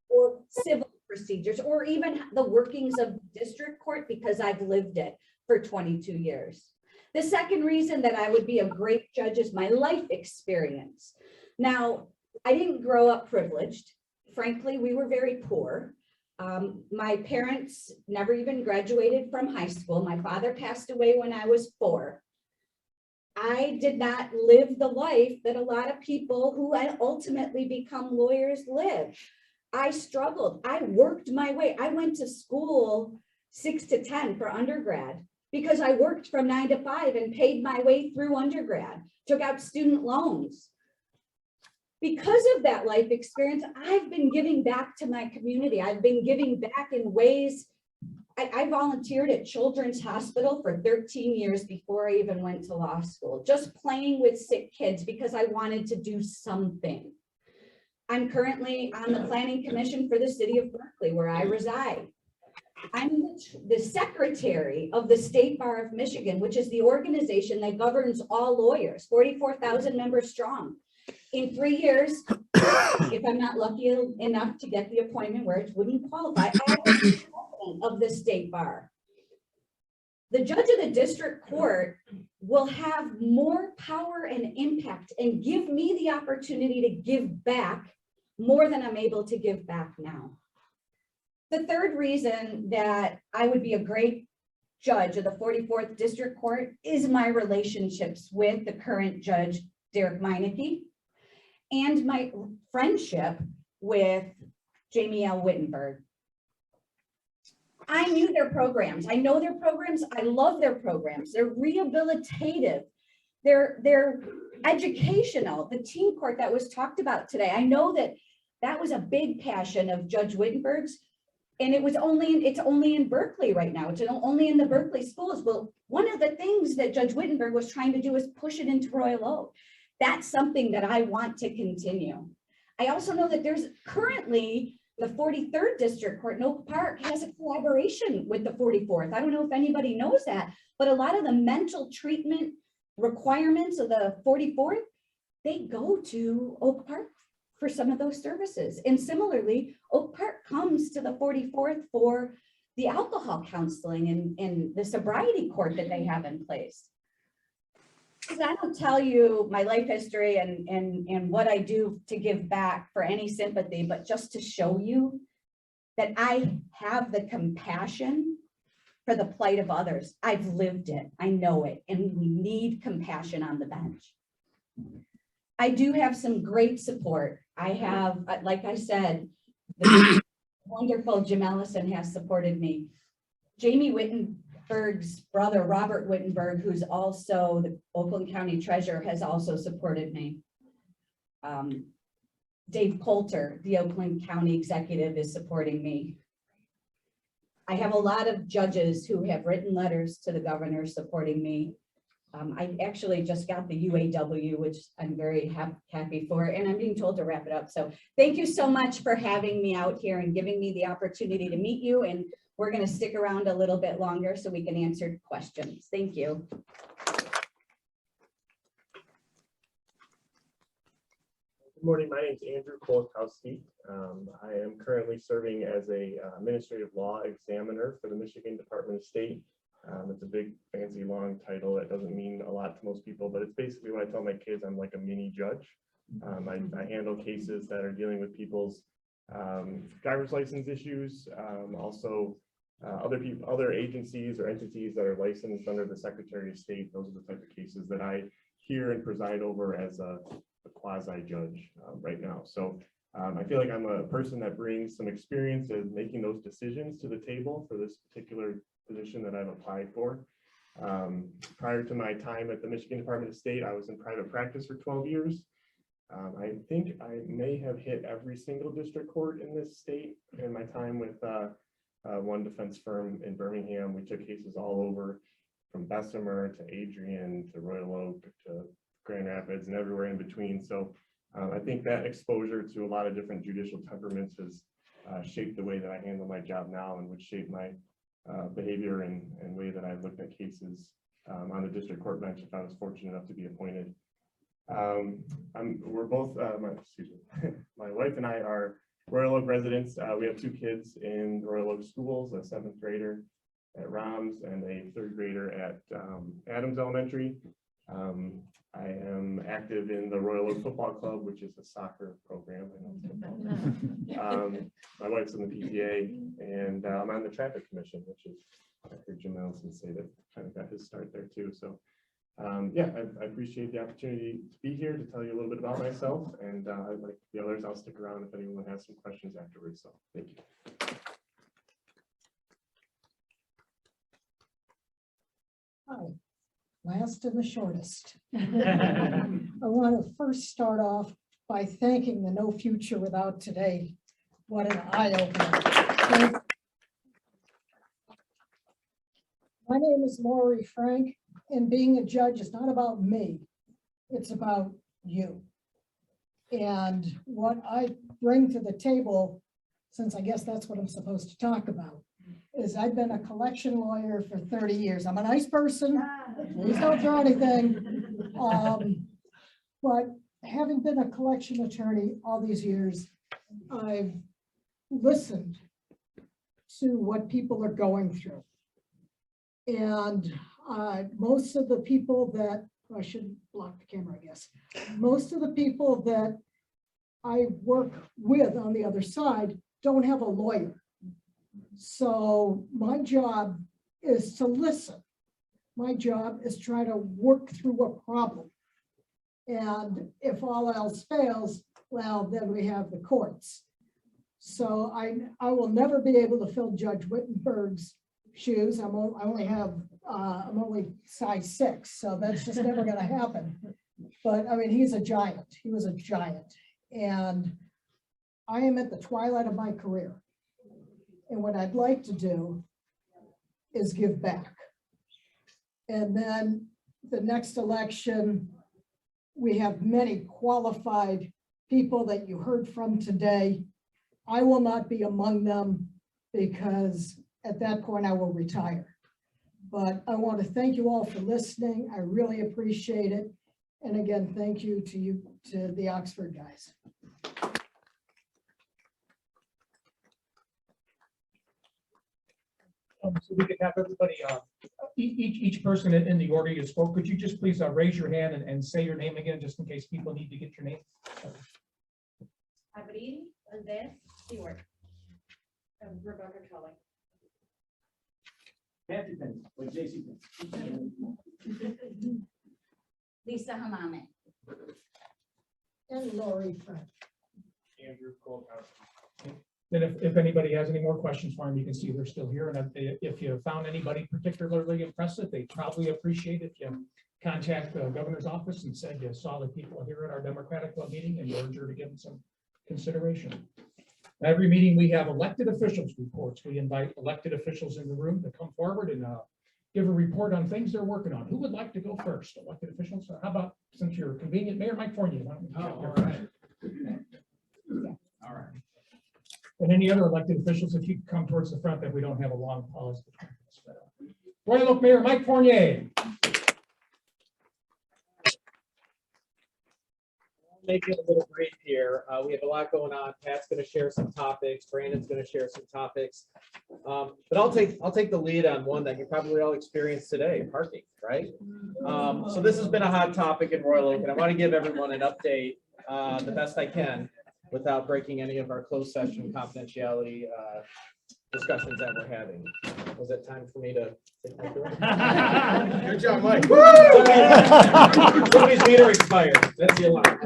or civil procedures, or even the workings of district court, because I've lived it for 22 years. The second reason that I would be a great judge is my life experience. Now, I didn't grow up privileged. Frankly, we were very poor. My parents never even graduated from high school. My father passed away when I was 4. I did not live the life that a lot of people who ultimately become lawyers live. I struggled. I worked my way. I went to school 6 to 10 for undergrad because I worked from 9 to 5 and paid my way through undergrad, took out student loans. Because of that life experience, I've been giving back to my community. I've been giving back in ways. I volunteered at Children's Hospital for 13 years before I even went to law school, just playing with sick kids because I wanted to do something. I'm currently on the Planning Commission for the city of Berkeley, where I reside. I'm the secretary of the State Bar of Michigan, which is the organization that governs all lawyers, 44,000 members strong. In 3 years, if I'm not lucky enough to get the appointment where it wouldn't qualify, I will be president of the State Bar. The judge of the district court will have more power and impact and give me the opportunity to give back more than I'm able to give back now. The third reason that I would be a great judge of the 44th District Court is my relationships with the current judge, Derek Meineke, and my friendship with Jamie L. Wittenberg. I knew their programs. I know their programs. I love their programs. They're rehabilitative. They're educational. The teen court that was talked about today, I know that was a big passion of Judge Wittenberg's, and it's only in Berkeley right now. It's only in the Berkeley schools. Well, one of the things that Judge Wittenberg was trying to do is push it into Royal Oak. That's something that I want to continue. I also know that there's currently the 43rd District Court in Oak Park has a collaboration with the 44th. I don't know if anybody knows that, but a lot of the mental treatment requirements of the 44th, they go to Oak Park for some of those services. And similarly, Oak Park comes to the 44th for the alcohol counseling and the sobriety court that they have in place. Because I don't tell you my life history and what I do to give back for any sympathy, but just to show you that I have the compassion for the plight of others. I've lived it, I know it, and we need compassion on the bench. I do have some great support. I have, like I said, the wonderful Jim Ellison has supported me. Jamie Wittenberg's brother, Robert Wittenberg, who's also the Oakland County Treasurer, has also supported me. Dave Coulter, the Oakland County Executive, is supporting me. I have a lot of judges who have written letters to the governor supporting me. I actually just got the UAW, which I'm very happy for, and I'm being told to wrap it up. So thank you so much for having me out here and giving me the opportunity to meet you. And we're going to stick around a little bit longer so we can answer questions. Thank you. Good morning. My name is Andrew Kolakowski. I am currently serving as a administrative law examiner for the Michigan Department of State. It's a big, fancy, long title. That doesn't mean a lot to most people, but it's basically what I tell my kids, I'm like a mini judge. I handle cases that are dealing with people's driver's license issues, also other agencies or entities that are licensed under the Secretary of State. Those are the type of cases that I hear and preside over as a quasi judge right now. So I feel like I'm a person that brings some experience in making those decisions to the table for this particular position that I've applied for. Prior to my time at the Michigan Department of State, I was in private practice for 12 years. I think I may have hit every single district court in this state in my time with one defense firm in Birmingham. We took cases all over, from Bessemer to Adrian to Royal Oak to Grand Rapids and everywhere in between. So I think that exposure to a lot of different judicial temperaments has shaped the way that I handle my job now, and would shape my behavior and way that I looked at cases on the district court bench if I was fortunate enough to be appointed. We're both, my wife and I are Royal Oak residents. We have 2 kids in Royal Oak schools, a 7th grader at Roms and a 3rd grader at Adams Elementary. I am active in the Royal Oak Football Club, which is a soccer program. I know it's football. My wife's in the PTA, and I'm on the Traffic Commission, which is, I heard Jim Ellison say that kind of got his start there too. So yeah, I appreciate the opportunity to be here to tell you a little bit about myself, and like the others, I'll stick around if anyone has some questions afterwards. So thank you. Hi. Last and the shortest. I want to first start off by thanking the No Future Without Today. What an eye-opener. My name is Lori Frank, and being a judge is not about me. It's about you. And what I bring to the table, since I guess that's what I'm supposed to talk about, is I've been a collection lawyer for 30 years. I'm a nice person. Please don't throw anything. But having been a collection attorney all these years, I've listened to what people are going through. And most of the people that, I should block the camera, I guess. Most of the people that I work with on the other side don't have a lawyer. So my job is to listen. My job is try to work through a problem. And if all else fails, well, then we have the courts. So I will never be able to fill Judge Wittenberg's shoes. I'm only size 6, so that's just never going to happen. But I mean, he's a giant. He was a giant. And I am at the twilight of my career. And what I'd like to do is give back. And then the next election, we have many qualified people that you heard from today. I will not be among them because at that point I will retire. But I want to thank you all for listening. I really appreciate it. And again, thank you to the Oxford guys. So we can have everybody, each person in the order you spoke, could you just please raise your hand and say your name again, just in case people need to get your name? Abril Valdez Stewart. Rebecca Kelly. Matthew Penny with JC Lisa Hamame. And Lori Frank. Andrew Kolakowski. Then if anybody has any more questions for him, you can see they're still here. And if you found anybody particularly impressive, they probably appreciate if you contact the governor's office and said you saw the people here at our Democratic Club meeting and you urge her to give them some consideration. Every meeting we have elected officials reports. We invite elected officials in the room to come forward and give a report on things they're working on. Who would like to go first? Elected officials? How about, since you're convenient, Mayor Mike Fournier? All right. All right. And any other elected officials, if you could come towards the front, that we don't have a long pause. Royal Oak Mayor Mike Fournier. Make it a little brief here. We have a lot going on. Pat's going to share some topics. Brandon's going to share some topics. But I'll take the lead on one that you probably all experienced today, parking, right? So this has been a hot topic in Royal Oak, and I want to give everyone an update the best I can without breaking any of our closed session confidentiality discussions that we're having. Was it time for me to? Good job, Mike. Somebody's meter expired. That's the alarm.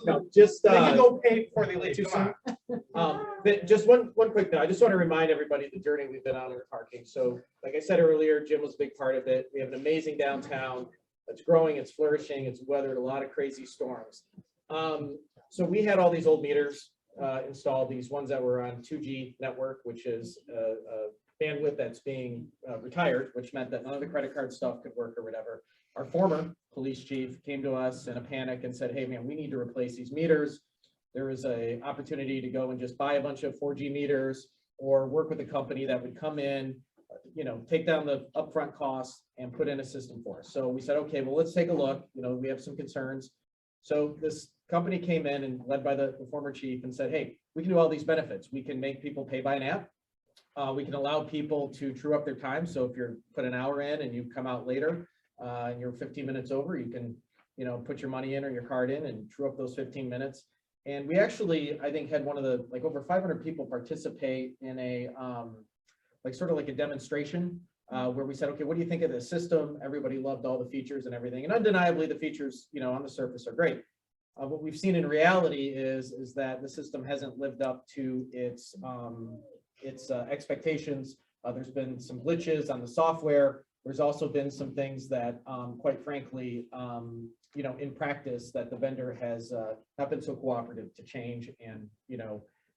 No, just. They can go pay before they leave. But just one quick thing. I just want to remind everybody the journey we've been on in parking. So like I said earlier, Jim was a big part of it. We have an amazing downtown. It's growing, it's flourishing, it's weathered a lot of crazy storms. So we had all these old meters installed, these ones that were on 2G network, which is a bandwidth that's being retired, which meant that none of the credit card stuff could work or whatever. Our former police chief came to us in a panic and said, hey man, we need to replace these meters. There was an opportunity to go and just buy a bunch of 4G meters or work with a company that would come in, take down the upfront costs and put in a system for us. So we said, okay, well, let's take a look. We have some concerns. So this company came in and led by the former chief and said, hey, we can do all these benefits. We can make people pay by an app. We can allow people to true up their time. So if you're put an hour in and you come out later and you're 15 minutes over, you can, put your money in or your card in and true up those 15 minutes. And we actually, I think, had one of the, over 500 people participate in a, sort of like a demonstration where we said, okay, what do you think of the system? Everybody loved all the features and everything. And undeniably, the features, on the surface are great. What we've seen in reality is that the system hasn't lived up to its expectations. There's been some glitches on the software. There's also been some things that, quite frankly, in practice that the vendor has not been so cooperative to change and,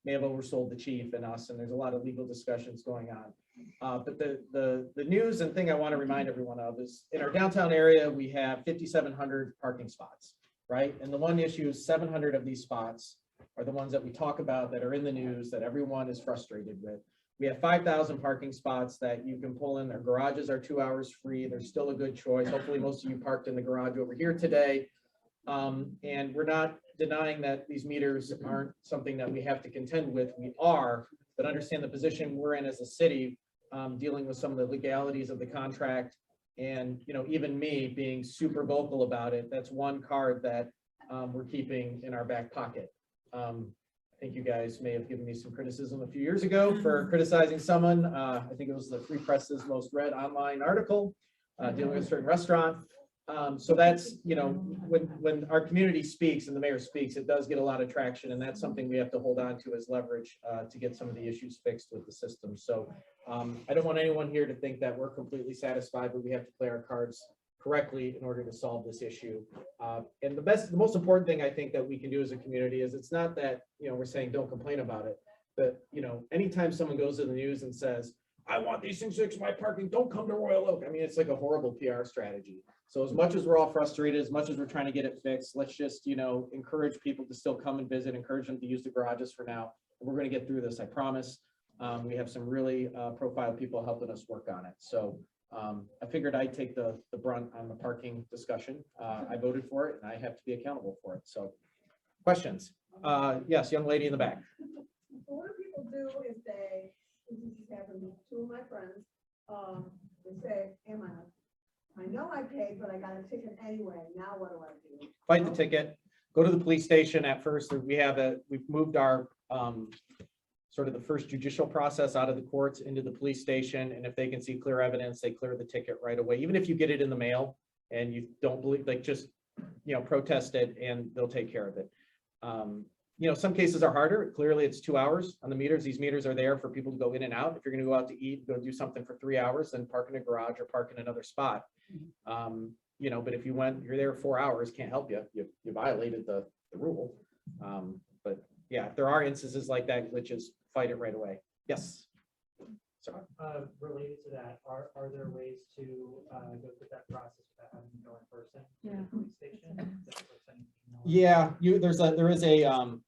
may have oversold the chief and us. And there's a lot of legal discussions going on. But the news and thing I want to remind everyone of is in our downtown area, we have 5,700 parking spots, right? And the one issue is 700 of these spots are the ones that we talk about that are in the news that everyone is frustrated with. We have 5,000 parking spots that you can pull in. Their garages are 2 hours free. They're still a good choice. Hopefully most of you parked in the garage over here today. And we're not denying that these meters aren't something that we have to contend with. We are, but understand the position we're in as a city, dealing with some of the legalities of the contract. And, even me being super vocal about it, that's one card that we're keeping in our back pocket. I think you guys may have given me some criticism a few years ago for criticizing someone. I think it was the Free Press's most read online article dealing with a certain restaurant. So that's, when our community speaks and the mayor speaks, it does get a lot of traction, and that's something we have to hold on to as leverage to get some of the issues fixed with the system. So I don't want anyone here to think that we're completely satisfied, but we have to play our cards correctly in order to solve this issue. And the most important thing I think that we can do as a community is it's not that, we're saying don't complain about it, but, anytime someone goes to the news and says, I want these things to fix my parking, don't come to Royal Oak. I mean, it's like a horrible PR strategy. So as much as we're all frustrated, as much as we're trying to get it fixed, let's just, encourage people to still come and visit, encourage them to use the garages for now. We're going to get through this, I promise. We have some really profiled people helping us work on it. So I figured I'd take the brunt on the parking discussion. I voted for it and I have to be accountable for it. So questions? Yes, young lady in the back. What do people do if they, this has happened with two of my friends, they say, Emma, I know I paid, but I got a ticket anyway. Now what do I do? Fight the ticket, go to the police station. At first, we've moved our sort of the first judicial process out of the courts into the police station. And if they can see clear evidence, they clear the ticket right away. Even if you get it in the mail and you don't believe, just, protest it and they'll take care of it. Some cases are harder. Clearly it's 2 hours on the meters. These meters are there for people to go in and out. If you're going to go out to eat, go do something for 3 hours, then park in a garage or park in another spot. But if you're there 4 hours, can't help you. You violated the rule. But yeah, if there are instances like that, glitches, fight it right away. Yes. Sorry. Related to that, are there ways to go through that process without having to go in person? Yeah. To the police station? Yeah, there is a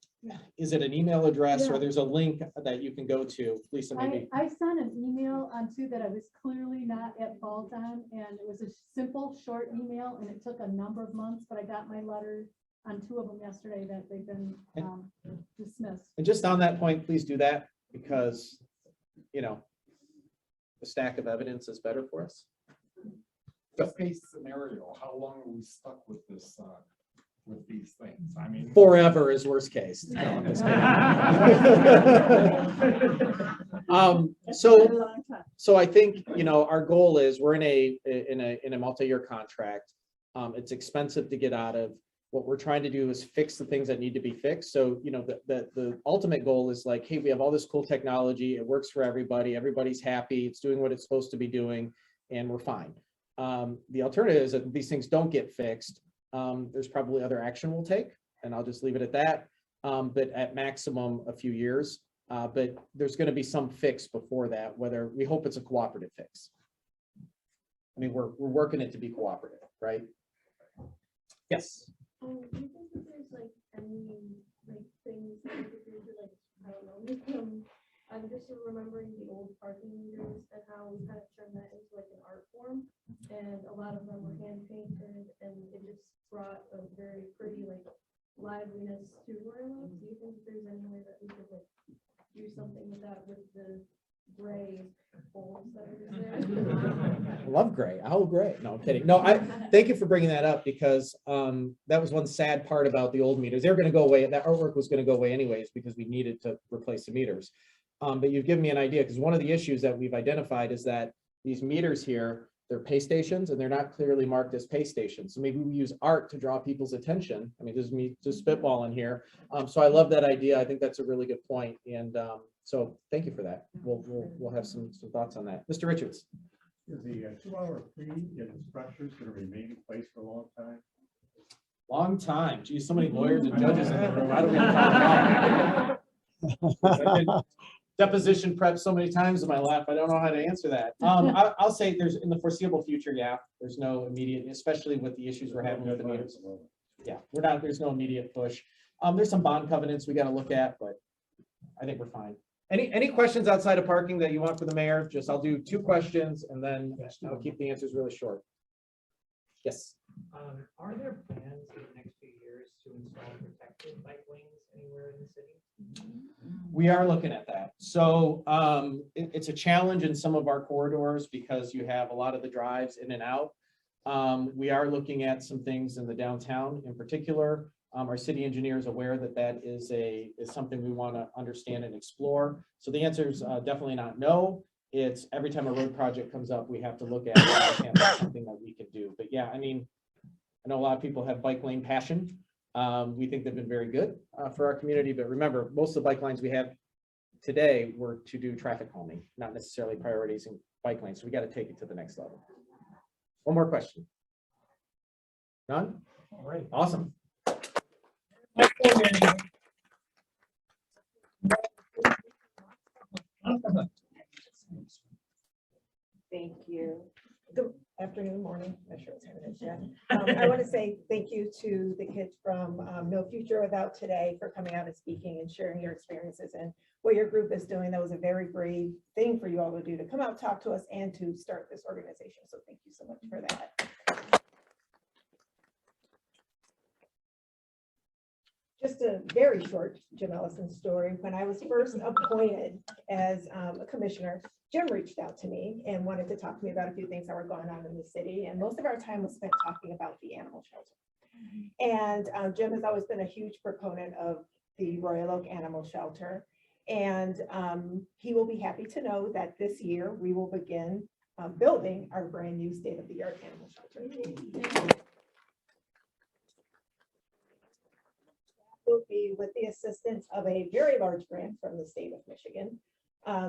is it an email address or there's a link that you can go to? Lisa, maybe. I sent an email on to that I was clearly not at fault on, and it was a simple, short email, and it took a number of months, but I got my letter on 2 of them yesterday that they've been dismissed. And just on that point, please do that because, you know, the stack of evidence is better for us. Best case scenario, how long are we stuck with this, with these things? I mean. Forever is worst case. No, I'm just kidding. So I think, you know, our goal is we're in a multi-year contract. It's expensive to get out of. What we're trying to do is fix the things that need to be fixed. So, you know, the ultimate goal is like, hey, we have all this cool technology. It works for everybody. Everybody's happy. It's doing what it's supposed to be doing, and we're fine. The alternative is that these things don't get fixed. There's probably other action we'll take, and I'll just leave it at that. But at maximum, a few years. But there's going to be some fix before that, whether we hope it's a cooperative fix. I mean, we're working it to be cooperative, right? Yes. Do you think that there's like any like things that we could do to like, I don't know, make them, I'm just remembering the old parking meters and how we kind of turned that into like an art form. And a lot of them were hand painted and it just brought a very pretty like liveliness to Royal Oak. Do you think there's any way that we could like do something with that with the gray poles that are just there? I love gray. I love gray. No, I'm kidding. No, I thank you for bringing that up because that was one sad part about the old meters. They're going to go away. That artwork was going to go away anyways because we needed to replace the meters. But you've given me an idea because one of the issues that we've identified is that these meters here, they're pay stations and they're not clearly marked as pay stations. So maybe we use art to draw people's attention. I mean, this is me just spitballing here. So I love that idea. I think that's a really good point. And so thank you for that. We'll have some thoughts on that. Mr. Richards. Is the 2-hour fee in structures going to remain in place for a long time? Long time. Geez, so many lawyers and judges in the room. I don't even talk about. I've been deposition prep so many times in my life. I don't know how to answer that. I'll say there's in the foreseeable future. Yeah, there's no immediate, especially with the issues we're having with the meters. Yeah, there's no immediate push. There's some bond covenants we got to look at, but I think we're fine. Any questions outside of parking that you want for the mayor? Just I'll do 2 questions and then I'll keep the answers really short. Yes. Are there plans in the next few years to install protected bike lanes anywhere in the city? We are looking at that. So it's a challenge in some of our corridors because you have a lot of the drives in and out. We are looking at some things in the downtown in particular. Our city engineer is aware that that is something we want to understand and explore. So the answer is definitely not no. It's every time a road project comes up, we have to look at it. That's something that we could do. But yeah, I mean, I know a lot of people have bike lane passion. We think they've been very good for our community. But remember, most of the bike lines we have today were to do traffic calming, not necessarily prioritizing bike lanes. So we got to take it to the next level. One more question. None? All right. Awesome. Thank you. Good afternoon, morning. I'm not sure what's happening yet. I want to say thank you to the kids from No Future Without Today for coming out and speaking and sharing your experiences and what your group is doing. That was a very brave thing for you all to do, to come out, talk to us, and to start this organization. So thank you so much for that. Just a very short Jim Ellison story. When I was first appointed as a commissioner, Jim reached out to me and wanted to talk to me about a few things that were going on in the city. And most of our time was spent talking about the animal shelter. And Jim has always been a huge proponent of the Royal Oak Animal Shelter. And he will be happy to know that this year we will begin building our brand new state-of-the-art animal shelter. Will be with the assistance of a very large grant from the state of Michigan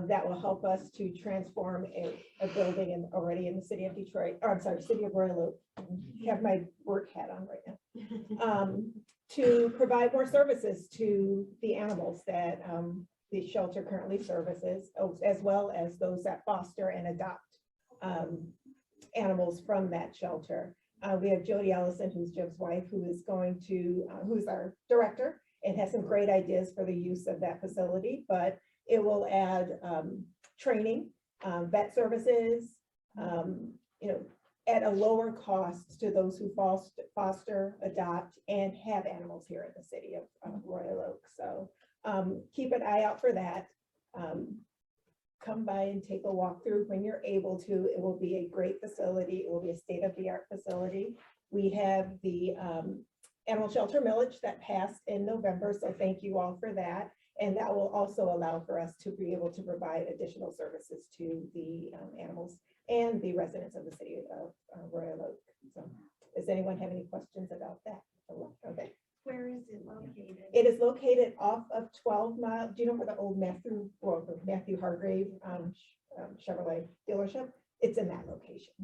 that will help us to transform a building already in the city of Detroit, or I'm sorry, city of Royal Oak. I have my work hat on right now. To provide more services to the animals that the shelter currently services, as well as those that foster and adopt animals from that shelter. We have Jim Ellison, who's Jim's wife, who's our director and has some great ideas for the use of that facility, but it will add training, vet services, at a lower cost to those who foster, adopt, and have animals here in the city of Royal Oak. So keep an eye out for that. Come by and take a walk through when you're able to. It will be a great facility. It will be a state-of-the-art facility. We have the animal shelter millage that passed in November, so thank you all for that. And that will also allow for us to be able to provide additional services to the animals and the residents of the city of Royal Oak. So does anyone have any questions about that? Okay. Where is it located? It is located off of 12 Mile. Do you know where the old Matthew Hargrave Chevrolet dealership? It's in that location.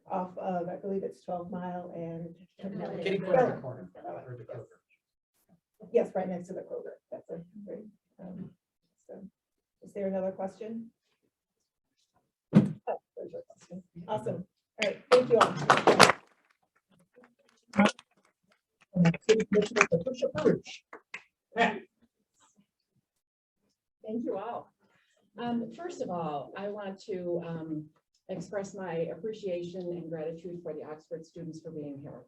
Off of, I believe it's 12 Mile and Kitty corner. Yes, right next to the Kroger. That's a great. So, is there another question? Oh, there's your question. Awesome. All right, thank you all. Thank you all. First of all, I want to express my appreciation and gratitude for the Oxford students for being here.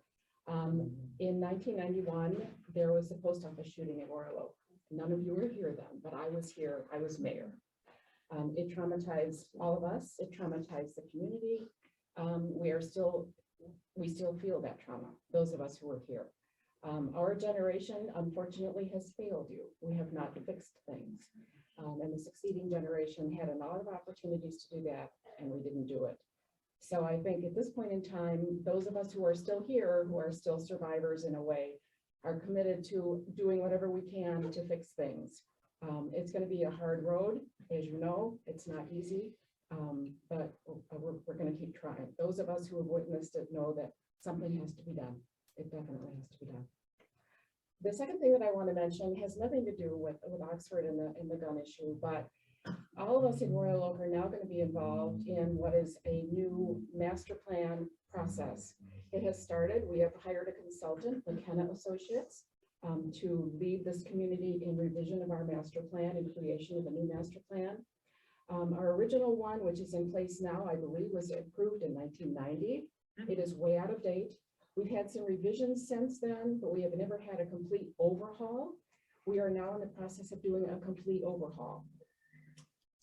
In 1991, there was a post office shooting at Royal Oak. None of you were here then, but I was here. I was mayor. It traumatized all of us. It traumatized the community. We still feel that trauma, those of us who are here. Our generation, unfortunately, has failed you. We have not fixed things. And the succeeding generation had a lot of opportunities to do that, and we didn't do it. So I think at this point in time, those of us who are still here, who are still survivors in a way, are committed to doing whatever we can to fix things. It's going to be a hard road, as you know. It's not easy, but we're going to keep trying. Those of us who have witnessed it know that something has to be done. It definitely has to be done. The second thing that I want to mention has nothing to do with Oxford and the gun issue, but all of us in Royal Oak are now going to be involved in what is a new master plan process. It has started. We have hired a consultant, McKenna Associates, to lead this community in revision of our master plan and creation of a new master plan. Our original one, which is in place now, I believe was approved in 1990. It is way out of date. We've had some revisions since then, but we have never had a complete overhaul. We are now in the process of doing a complete overhaul.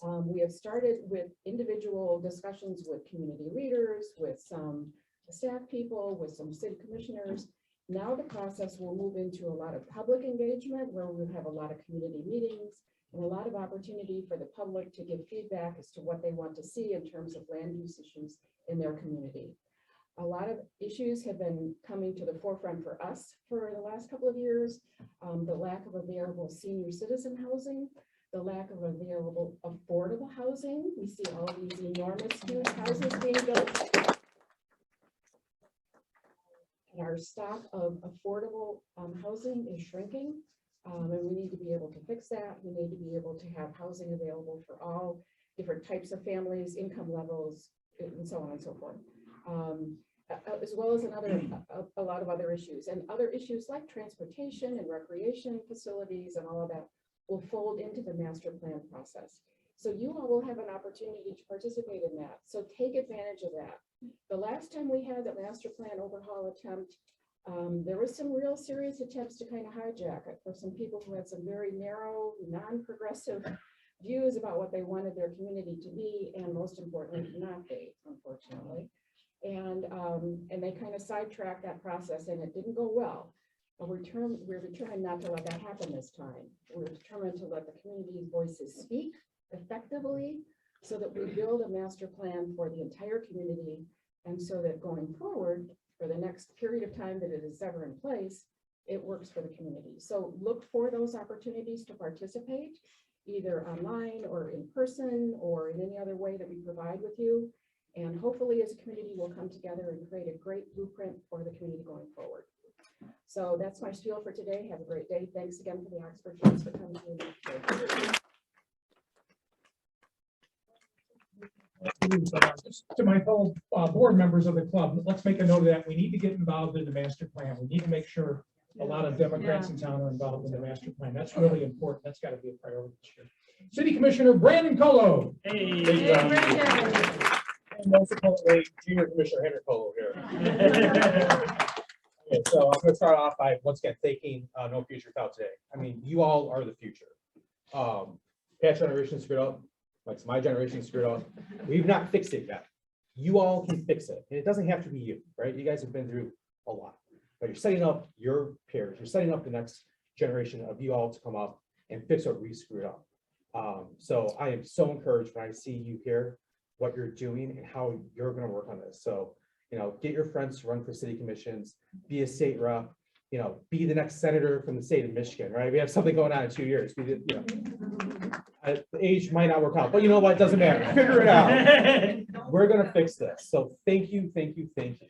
We have started with individual discussions with community leaders, with some staff people, with some city commissioners. Now the process will move into a lot of public engagement where we'll have a lot of community meetings and a lot of opportunity for the public to give feedback as to what they want to see in terms of land use issues in their community. A lot of issues have been coming to the forefront for us for the last couple of years. The lack of available senior citizen housing, the lack of available affordable housing. We see all these enormous huge houses being built. And our stock of affordable housing is shrinking. And we need to be able to fix that. We need to be able to have housing available for all different types of families, income levels, and so on and so forth. As well as a lot of other issues, and other issues like transportation and recreation facilities and all of that will fold into the master plan process. So you all will have an opportunity to participate in that. So take advantage of that. The last time we had the master plan overhaul attempt, there was some real serious attempts to kind of hijack it for some people who had some very narrow, non-progressive views about what they wanted their community to be, and most importantly, not be, unfortunately. And they kind of sidetracked that process, and it didn't go well. But we're determined not to let that happen this time. We're determined to let the community's voices speak effectively so that we build a master plan for the entire community, and so that going forward, for the next period of time that it is ever in place, it works for the community. So look for those opportunities to participate, either online or in person or in any other way that we provide with you. And hopefully as a community, we'll come together and create a great blueprint for the community going forward. So that's my spiel for today. Have a great day. Thanks again for the Oxford Kids for coming to To my fellow board members of the club, let's make a note of that. We need to get involved in the master plan. We need to make sure a lot of Democrats in town are involved in the master plan. That's really important. That's got to be a priority this year. City Commissioner Brandon Colo. Hey, and most importantly, Junior Commissioner Henry Colo here. Okay, so I'm gonna start off by once again thanking No Future Without Today. I mean, you all are the future. Past generation screwed up, like my generation screwed up. We've not fixed it yet. You all can fix it. And it doesn't have to be you, right? You guys have been through a lot. But you're setting up your peers, you're setting up the next generation of you all to come up and fix what we screwed up. So I am so encouraged when I see you here, what you're doing and how you're gonna work on this. So, you know, get your friends to run for city commissions, be a state rep, you know, be the next senator from the state of Michigan, right? We have something going on in 2 years. We did, you know, the age might not work out, but you know what? It doesn't matter. Figure it out. We're gonna fix this. So thank you, thank you, thank you.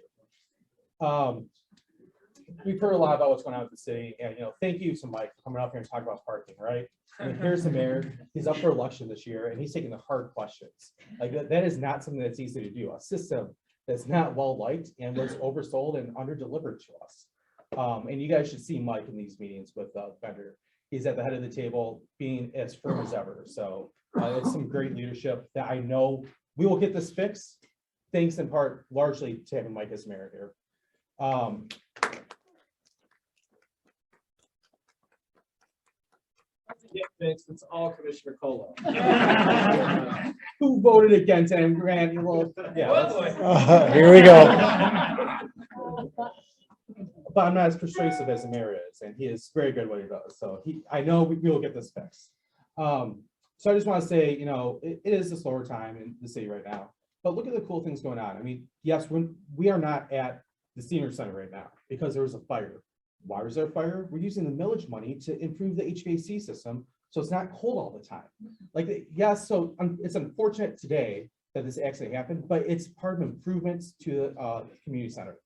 We've heard a lot about what's going on with the city, and you know, thank you to Mike for coming up here and talking about parking, right? I mean, here's the mayor, he's up for election this year, and he's taking the hard questions. Like that is not something that's easy to do. A system that's not well liked and was oversold and under-delivered to us. And you guys should see Mike in these meetings with Bender. He's at the head of the table, being as firm as ever. So it's some great leadership that I know we will get this fixed. Thanks in part largely to having Mike as mayor here. Get fixed, it's all Commissioner Cola. Who voted against him, Grant? Yeah. Here we go. But I'm not as persuasive as the mayor is, and he is very good at what he does. So I know we will get this fixed. So I just want to say, you know, it is a slower time in the city right now, but look at the cool things going on. I mean, yes, we are not at the senior center right now because there was a fire. Why was there a fire? We're using the millage money to improve the HVAC system so it's not cold all the time. Like, yes, so it's unfortunate today that this accident happened, but it's part of improvements to the community center.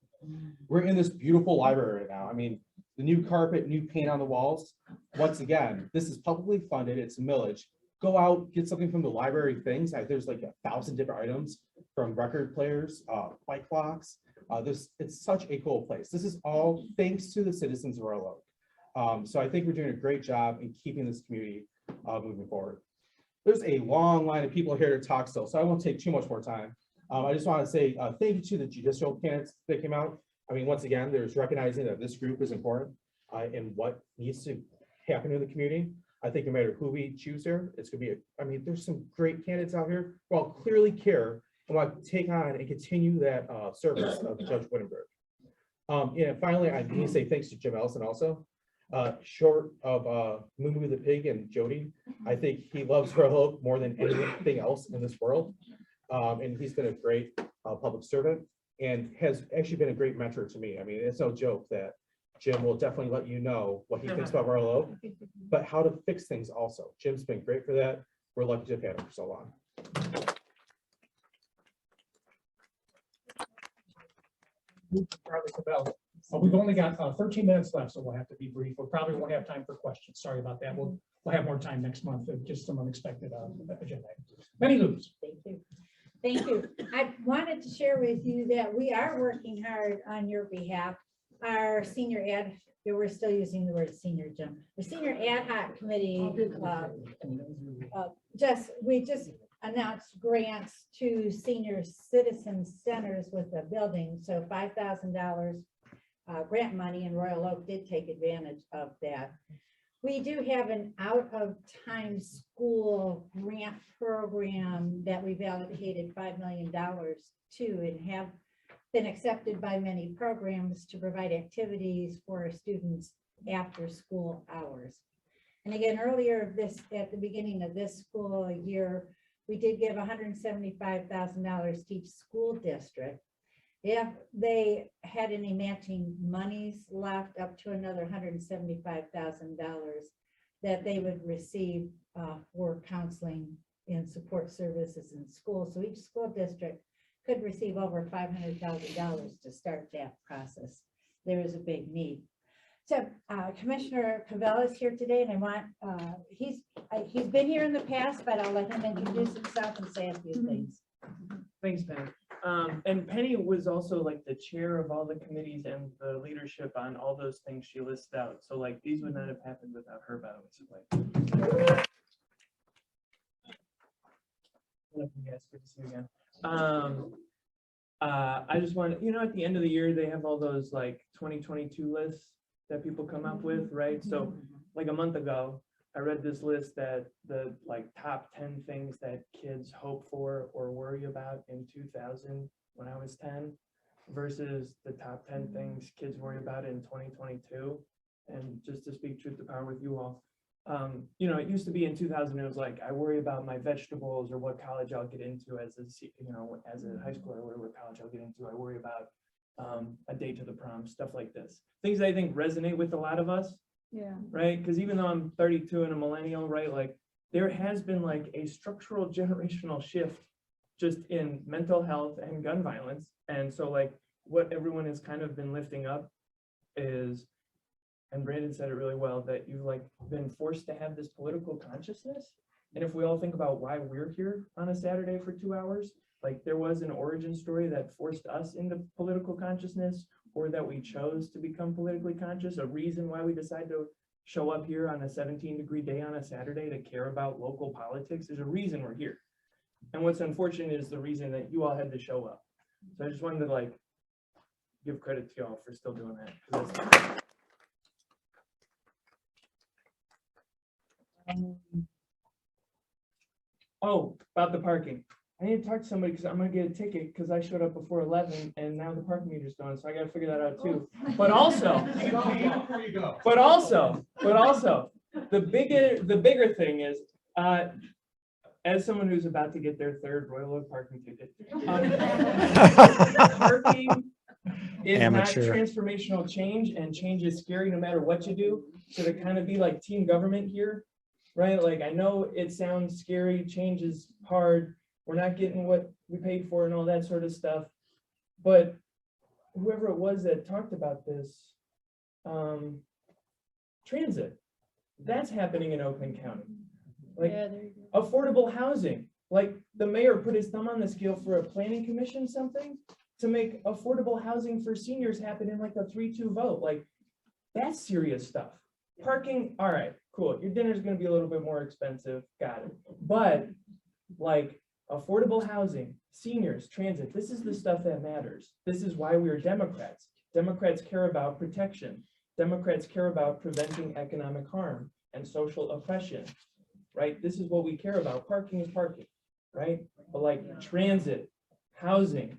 We're in this beautiful library right now. I mean, the new carpet, new paint on the walls. Once again, this is publicly funded. It's a millage. Go out, get something from the library things. There's like 1,000 different items from record players, bike locks. It's such a cool place. This is all thanks to the citizens of Royal Oak. So I think we're doing a great job in keeping this community moving forward. There's a long line of people here to talk still, so I won't take too much more time. I just want to say thank you to the judicial candidates that came out. I mean, once again, there's recognizing that this group is important and what needs to happen in the community. I think no matter who we choose here, it's going to be, I mean, there's some great candidates out here who all clearly care and want to take on and continue that service of Judge Wittenberg. And finally, I need to say thanks to Jim Ellison also. Short of Moo the pig and Jody, I think he loves Royal Oak more than anything else in this world. And he's been a great public servant and has actually been a great mentor to me. I mean, it's no joke that Jim will definitely let you know what he thinks about Royal Oak, but how to fix things also. Jim's been great for that. We're lucky to have had him for so long. We've only got 13 minutes left, so we'll have to be brief. We probably won't have time for questions. Sorry about that. We'll have more time next month. Just some unexpected agenda items. Many loops. Thank you. Thank you. I wanted to share with you that we are working hard on your behalf. Our senior we're still using the word senior, Jim. The senior ad hoc committee we just announced grants to senior citizen centers with the building. So $5,000 grant money, and Royal Oak did take advantage of that. We do have an out of time school grant program that we've allocated $5 million to and have been accepted by many programs to provide activities for our students after school hours. And again, at the beginning of this school year, we did give $175,000 to each school district. If they had any matching monies left, up to another $175,000 that they would receive for counseling and support services in school. So each school district could receive over $500,000 to start that process. There is a big need. So Commissioner Cavell is here today, and I want he's been here in the past, but I'll let him introduce himself and say a few things. Thanks, Penny. And Penny was also like the chair of all the committees and the leadership on all those things she listed out. So like these would not have happened without her, by the way. Yes, good to see you again. I just want, at the end of the year, they have all those like 2022 lists that people come up with, right? So like a month ago, I read this list that the like top 10 things that kids hope for or worry about in 2000 when I was 10 versus the top 10 things kids worry about in 2022. And just to speak truth to power with you all, it used to be in 2000, it was like, I worry about my vegetables or what college I'll get into as a high schooler, or whatever college I'll get into. I worry about a date to the prom, stuff like this. Things I think resonate with a lot of us. Yeah. Right? Because even though I'm 32 and a millennial, right, like there has been like a structural generational shift just in mental health and gun violence. And so like what everyone has kind of been lifting up is, and Brandon said it really well, that you've like been forced to have this political consciousness. And if we all think about why we're here on a Saturday for 2 hours, like there was an origin story that forced us into political consciousness, or that we chose to become politically conscious, a reason why we decided to show up here on a 17-degree day on a Saturday to care about local politics. There's a reason we're here. And what's unfortunate is the reason that you all had to show up. So I just wanted to like give credit to y'all for still doing that. Oh, about the parking. I need to talk to somebody because I'm gonna get a ticket because I showed up before 11 and now the parking meter's gone, so I gotta figure that out too. But also, the bigger thing is, as someone who's about to get their third Royal Oak parking ticket, parking is not transformational change, and change is scary no matter what you do. So to kind of be like team government here, right? Like I know it sounds scary, change is hard. We're not getting what we paid for and all that sort of stuff. But whoever it was that talked about this, transit, that's happening in Oakland County. Like affordable housing, like the mayor put his thumb on the scale for a planning commission, something to make affordable housing for seniors happen in like a 3-2 vote. Like that's serious stuff. Parking, all right, cool. Your dinner's gonna be a little bit more expensive, got it. But like affordable housing, seniors, transit, this is the stuff that matters. This is why we are Democrats. Democrats care about protection. Democrats care about preventing economic harm and social oppression, right? This is what we care about. Parking is parking, right? But like transit, housing,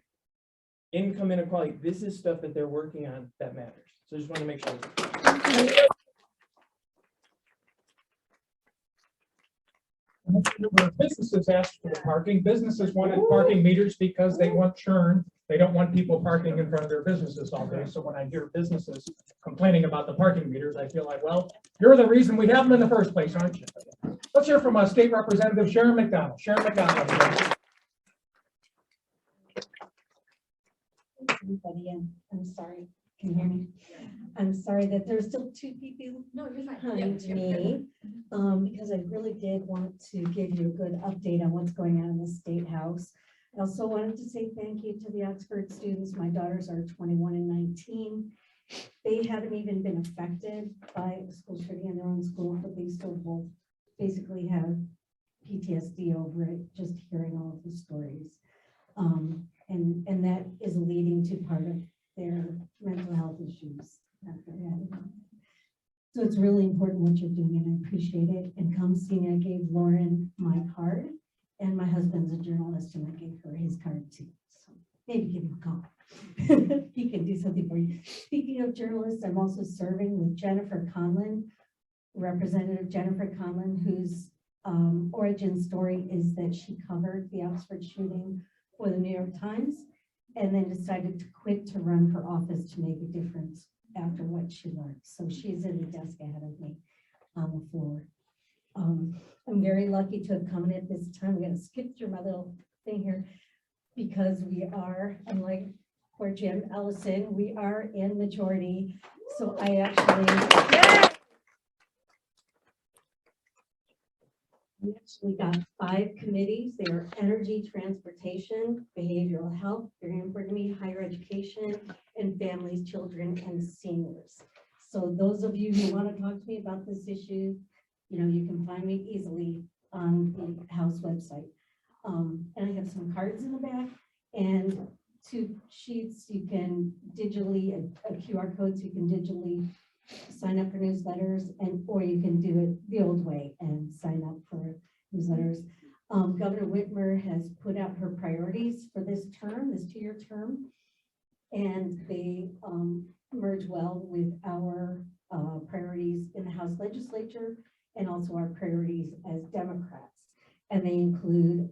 income inequality, this is stuff that they're working on that matters. So I just want to make sure. Businesses asked for parking. Businesses wanted parking meters because they want churn. They don't want people parking in front of their businesses all day. So when I hear businesses complaining about the parking meters, I feel like, well, you're the reason we have them in the first place, aren't you? Let's hear from State Representative Sharon McDonald. Sharon McDonald. Everybody, I'm sorry. Can you hear me? I'm sorry that there's still two people behind me, because I really did want to give you a good update on what's going on in the State House. I also wanted to say thank you to the Oxford students. My daughters are 21 and 19. They haven't even been affected by school shooting in their own school, but they still both basically have PTSD over it, just hearing all of the stories. And that is leading to part of their mental health issues that they're having. So it's really important what you're doing, and I appreciate it. And come see me, I gave Lauren my card, and my husband's a journalist, and I gave her his card too. So maybe give him a call. He can do something for you. Speaking of journalists, I'm also serving with Jennifer Conlon, Representative Jennifer Conlon, whose origin story is that she covered the Oxford shooting for the New York Times, and then decided to quit to run for office to make a difference after what she learned. So she's in the desk ahead of me on the floor. I'm very lucky to have come in at this time. I'm going to skip through my little thing here because we are, unlike poor Jim Ellison, we are in majority. So I actually, we actually got 5 committees. They are energy, transportation, behavioral health, very important to me, higher education, and families, children, and seniors. So those of you who want to talk to me about this issue, you know, you can find me easily on the House website. And I have some cards in the back. And two sheets. You can digitally, a QR code, so you can digitally sign up for newsletters, or you can do it the old way and sign up for newsletters. Governor Whitmer has put out her priorities for this term, this 2-year term, and they merge well with our priorities in the House legislature and also our priorities as Democrats. And they include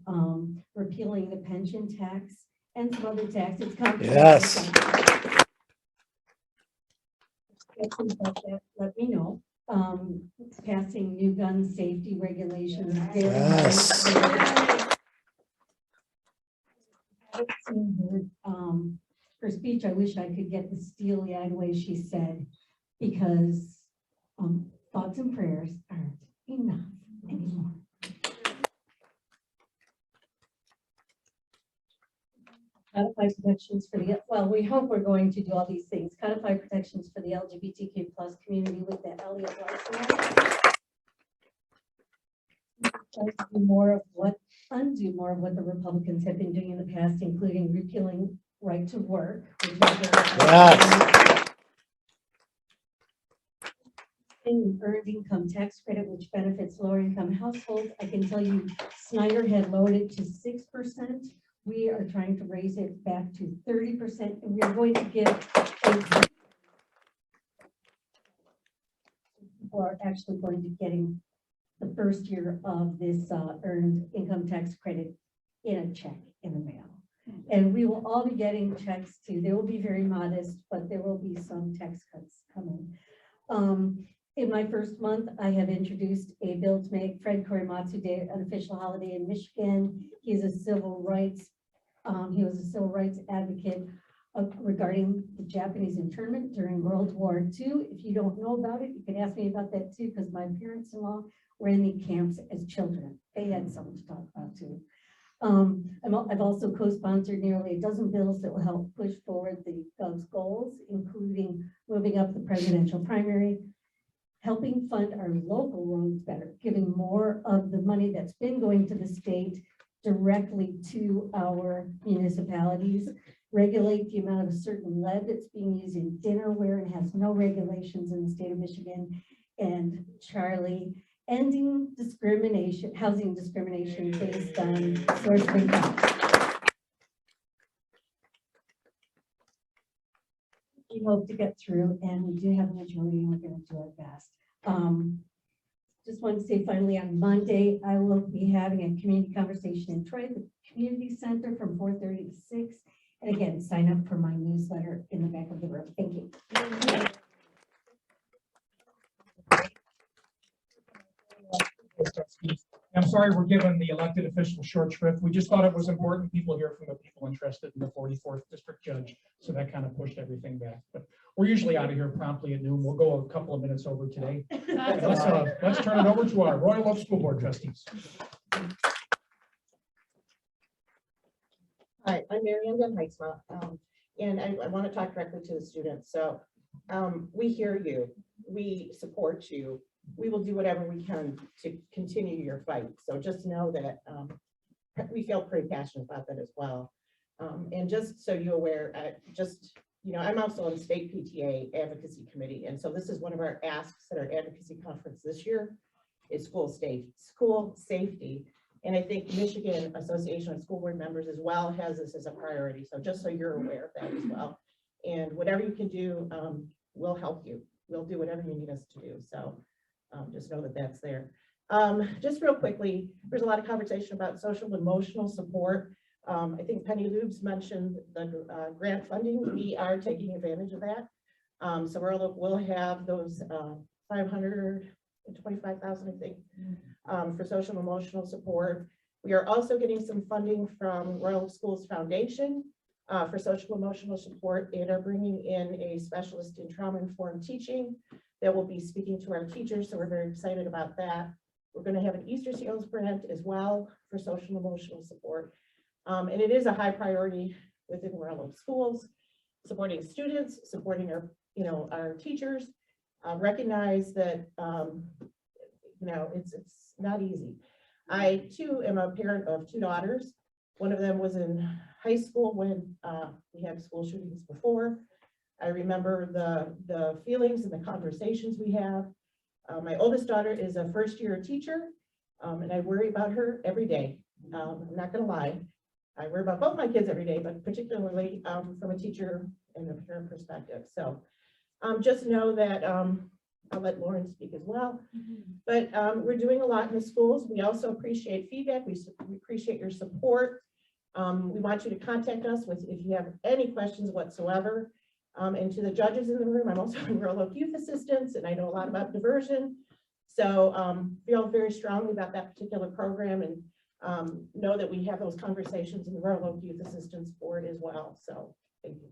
repealing the pension tax and some other taxes. Yes. Let me know. Passing new gun safety regulations. Yes. Her speech, I wish I could get the steely-eyed way she said, because thoughts and prayers aren't enough anymore. Codify protections for the, well, we hope we're going to do all these things. Codify protections for the LGBTQ+ community with the Elliott undo more of what the Republicans have been doing in the past, including repealing right to work. Yes. Earned income tax credit, which benefits lower income households. I can tell you Snyder had lowered it to 6%. We are trying to raise it back to 30%, and we are going to give people are actually going to getting the first year of this earned income tax credit in a check in the mail. And we will all be getting checks too. They will be very modest, but there will be some tax cuts coming. In my first month, I have introduced a bill to make Fred Korematsu Day an official holiday in Michigan. He was a civil rights advocate regarding the Japanese internment during World War II. If you don't know about it, you can ask me about that too, because my parents-in-law were in the camps as children. They had something to talk about too. I've also co-sponsored nearly a dozen bills that will help push forward the Gov's goals, including moving up the presidential primary, helping fund our local roads better, giving more of the money that's been going to the state directly to our municipalities, regulate the amount of certain lead that's being used in dinnerware and has no regulations in the state of Michigan, and Charlie, ending discrimination, housing discrimination based on source of income. We hope to get through, and we do have a majority, and we're going to do our best. Just want to say finally, on Monday, I will be having a community conversation in Troy, the community center, from 4:30 to 6. And again, sign up for my newsletter in the back of the room. Thank you. I'm sorry we're giving the elected officials short shrift. We just thought it was important people hear from the people interested in the 44th district judge. So that kind of pushed everything back. But we're usually out of here promptly at noon. We'll go a couple of minutes over today. Let's turn it over to our Royal Oak School Board trustees. Hi, I'm Mary Ann Van Heidsma, and I want to talk directly to the students. So we hear you, we support you. We will do whatever we can to continue your fight. So just know that we feel pretty passionate about that as well. And just so you're aware, I'm also on the state PTA advocacy committee. And so this is one of our asks at our advocacy conference this year is school safety. And I think Michigan Association of School Board Members as well has this as a priority. So just so you're aware of that as well. And whatever you can do, we'll help you. We'll do whatever you need us to do. So just know that that's there. Just real quickly, there's a lot of conversation about social and emotional support. I think Penny Lubes mentioned the grant funding. We are taking advantage of that. So we'll have those 525,000, I think, for social and emotional support. We are also getting some funding from Royal Schools Foundation for social and emotional support, and are bringing in a specialist in trauma-informed teaching that will be speaking to our teachers. So we're very excited about that. We're going to have an Easter Seals grant as well for social and emotional support. And it is a high priority within Royal Oak Schools, supporting students, supporting our teachers. Recognize that it's not easy. I too am a parent of two daughters. One of them was in high school when we had school shootings before. I remember the feelings and the conversations we have. My oldest daughter is a first-year teacher, and I worry about her every day. I'm not gonna lie. I worry about both my kids every day, but particularly from a teacher and a parent perspective. So just know that I'll let Lauren speak as well. But we're doing a lot in the schools. We also appreciate feedback. We appreciate your support. We want you to contact us if you have any questions whatsoever. And to the judges in the room, I'm also in Royal Oak Youth Assistance, and I know a lot about diversion. So feel very strongly about that particular program, and know that we have those conversations in the Royal Oak Youth Assistance Board as well. So thank you.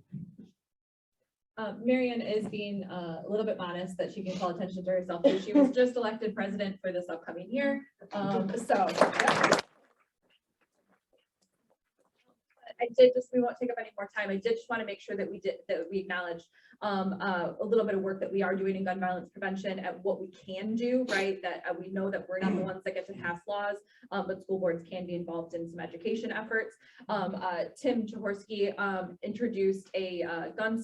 Marion is being a little bit modest that she can call attention to herself. She was just elected president for this upcoming year. I did just, we won't take up any more time. I did just want to make sure that we acknowledge a little bit of work that we are doing in gun violence prevention and what we can do, right? That we know that we're not the ones that get to pass laws, but school boards can be involved in some education efforts. Tim Jaworski introduced a gun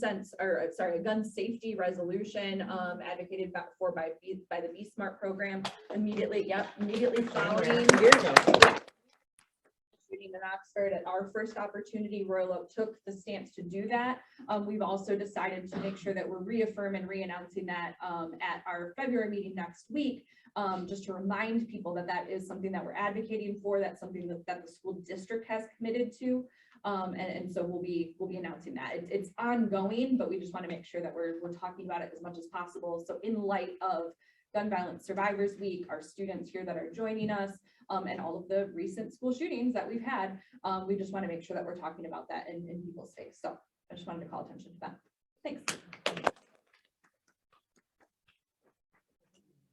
safety resolution advocated by the Be Smart program immediately following shooting in Oxford. At our first opportunity, Royal Oak took the stance to do that. We've also decided to make sure that we're reaffirming and re-announcing that at our February meeting next week, just to remind people that that is something that we're advocating for. That's something that the school district has committed to. And so we'll be announcing that. It's ongoing, but we just want to make sure that we're talking about it as much as possible. So in light of Gun Violence Survivors Week, our students here that are joining us, and all of the recent school shootings that we've had, we just want to make sure that we're talking about that in people's face. So I just wanted to call attention to that. Thanks.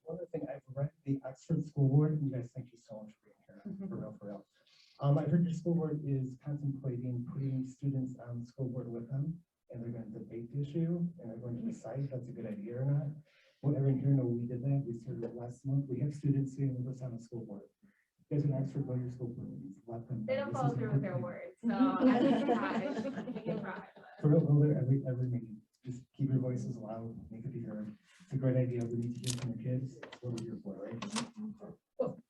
One other thing, I've read the Oxford School Board. You guys, thank you so much for being here, for real. I've heard your school board is contemplating putting students on the school board with them, and they're going to debate the issue, and they're going to decide if that's a good idea or not. Well, everyone here know we did that. We started it last month. We have students sitting with us on the school board. You guys in Oxford, go to your school board meetings. Let them. They don't follow through with their words, so I can try. For real, go there every meeting. Just keep your voices loud, make it be heard. It's a great idea. We need to hear from the kids. That's what we're here for, right? Cool.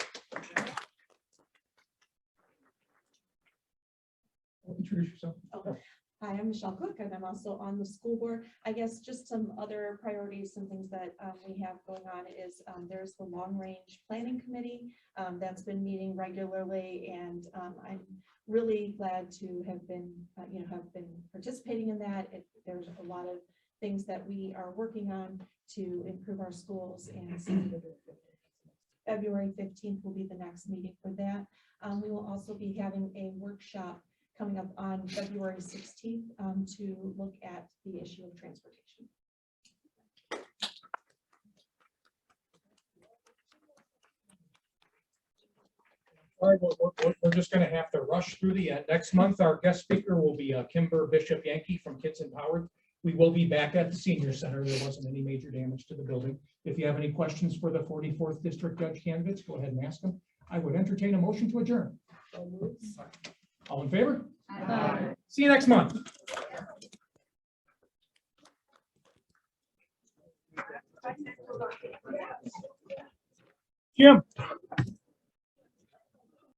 Introduce yourself. Hi, I'm Michelle Cook, and I'm also on the school board. I guess just some other priorities, some things that we have going on is there's the long range planning committee that's been meeting regularly, and I'm really glad to have been participating in that. There's a lot of things that we are working on to improve our schools, and February 15th will be the next meeting for that. We will also be having a workshop coming up on February 16th to look at the issue of transportation. All right, we're just going to have to rush through the end. Next month, our guest speaker will be Kimber Bishop Yankee from Kids Empowered. We will be back at the senior center. There wasn't any major damage to the building. If you have any questions for the 44th district judge candidates, go ahead and ask them. I would entertain a motion to adjourn. All in favor? Aye. See you next month. Jim.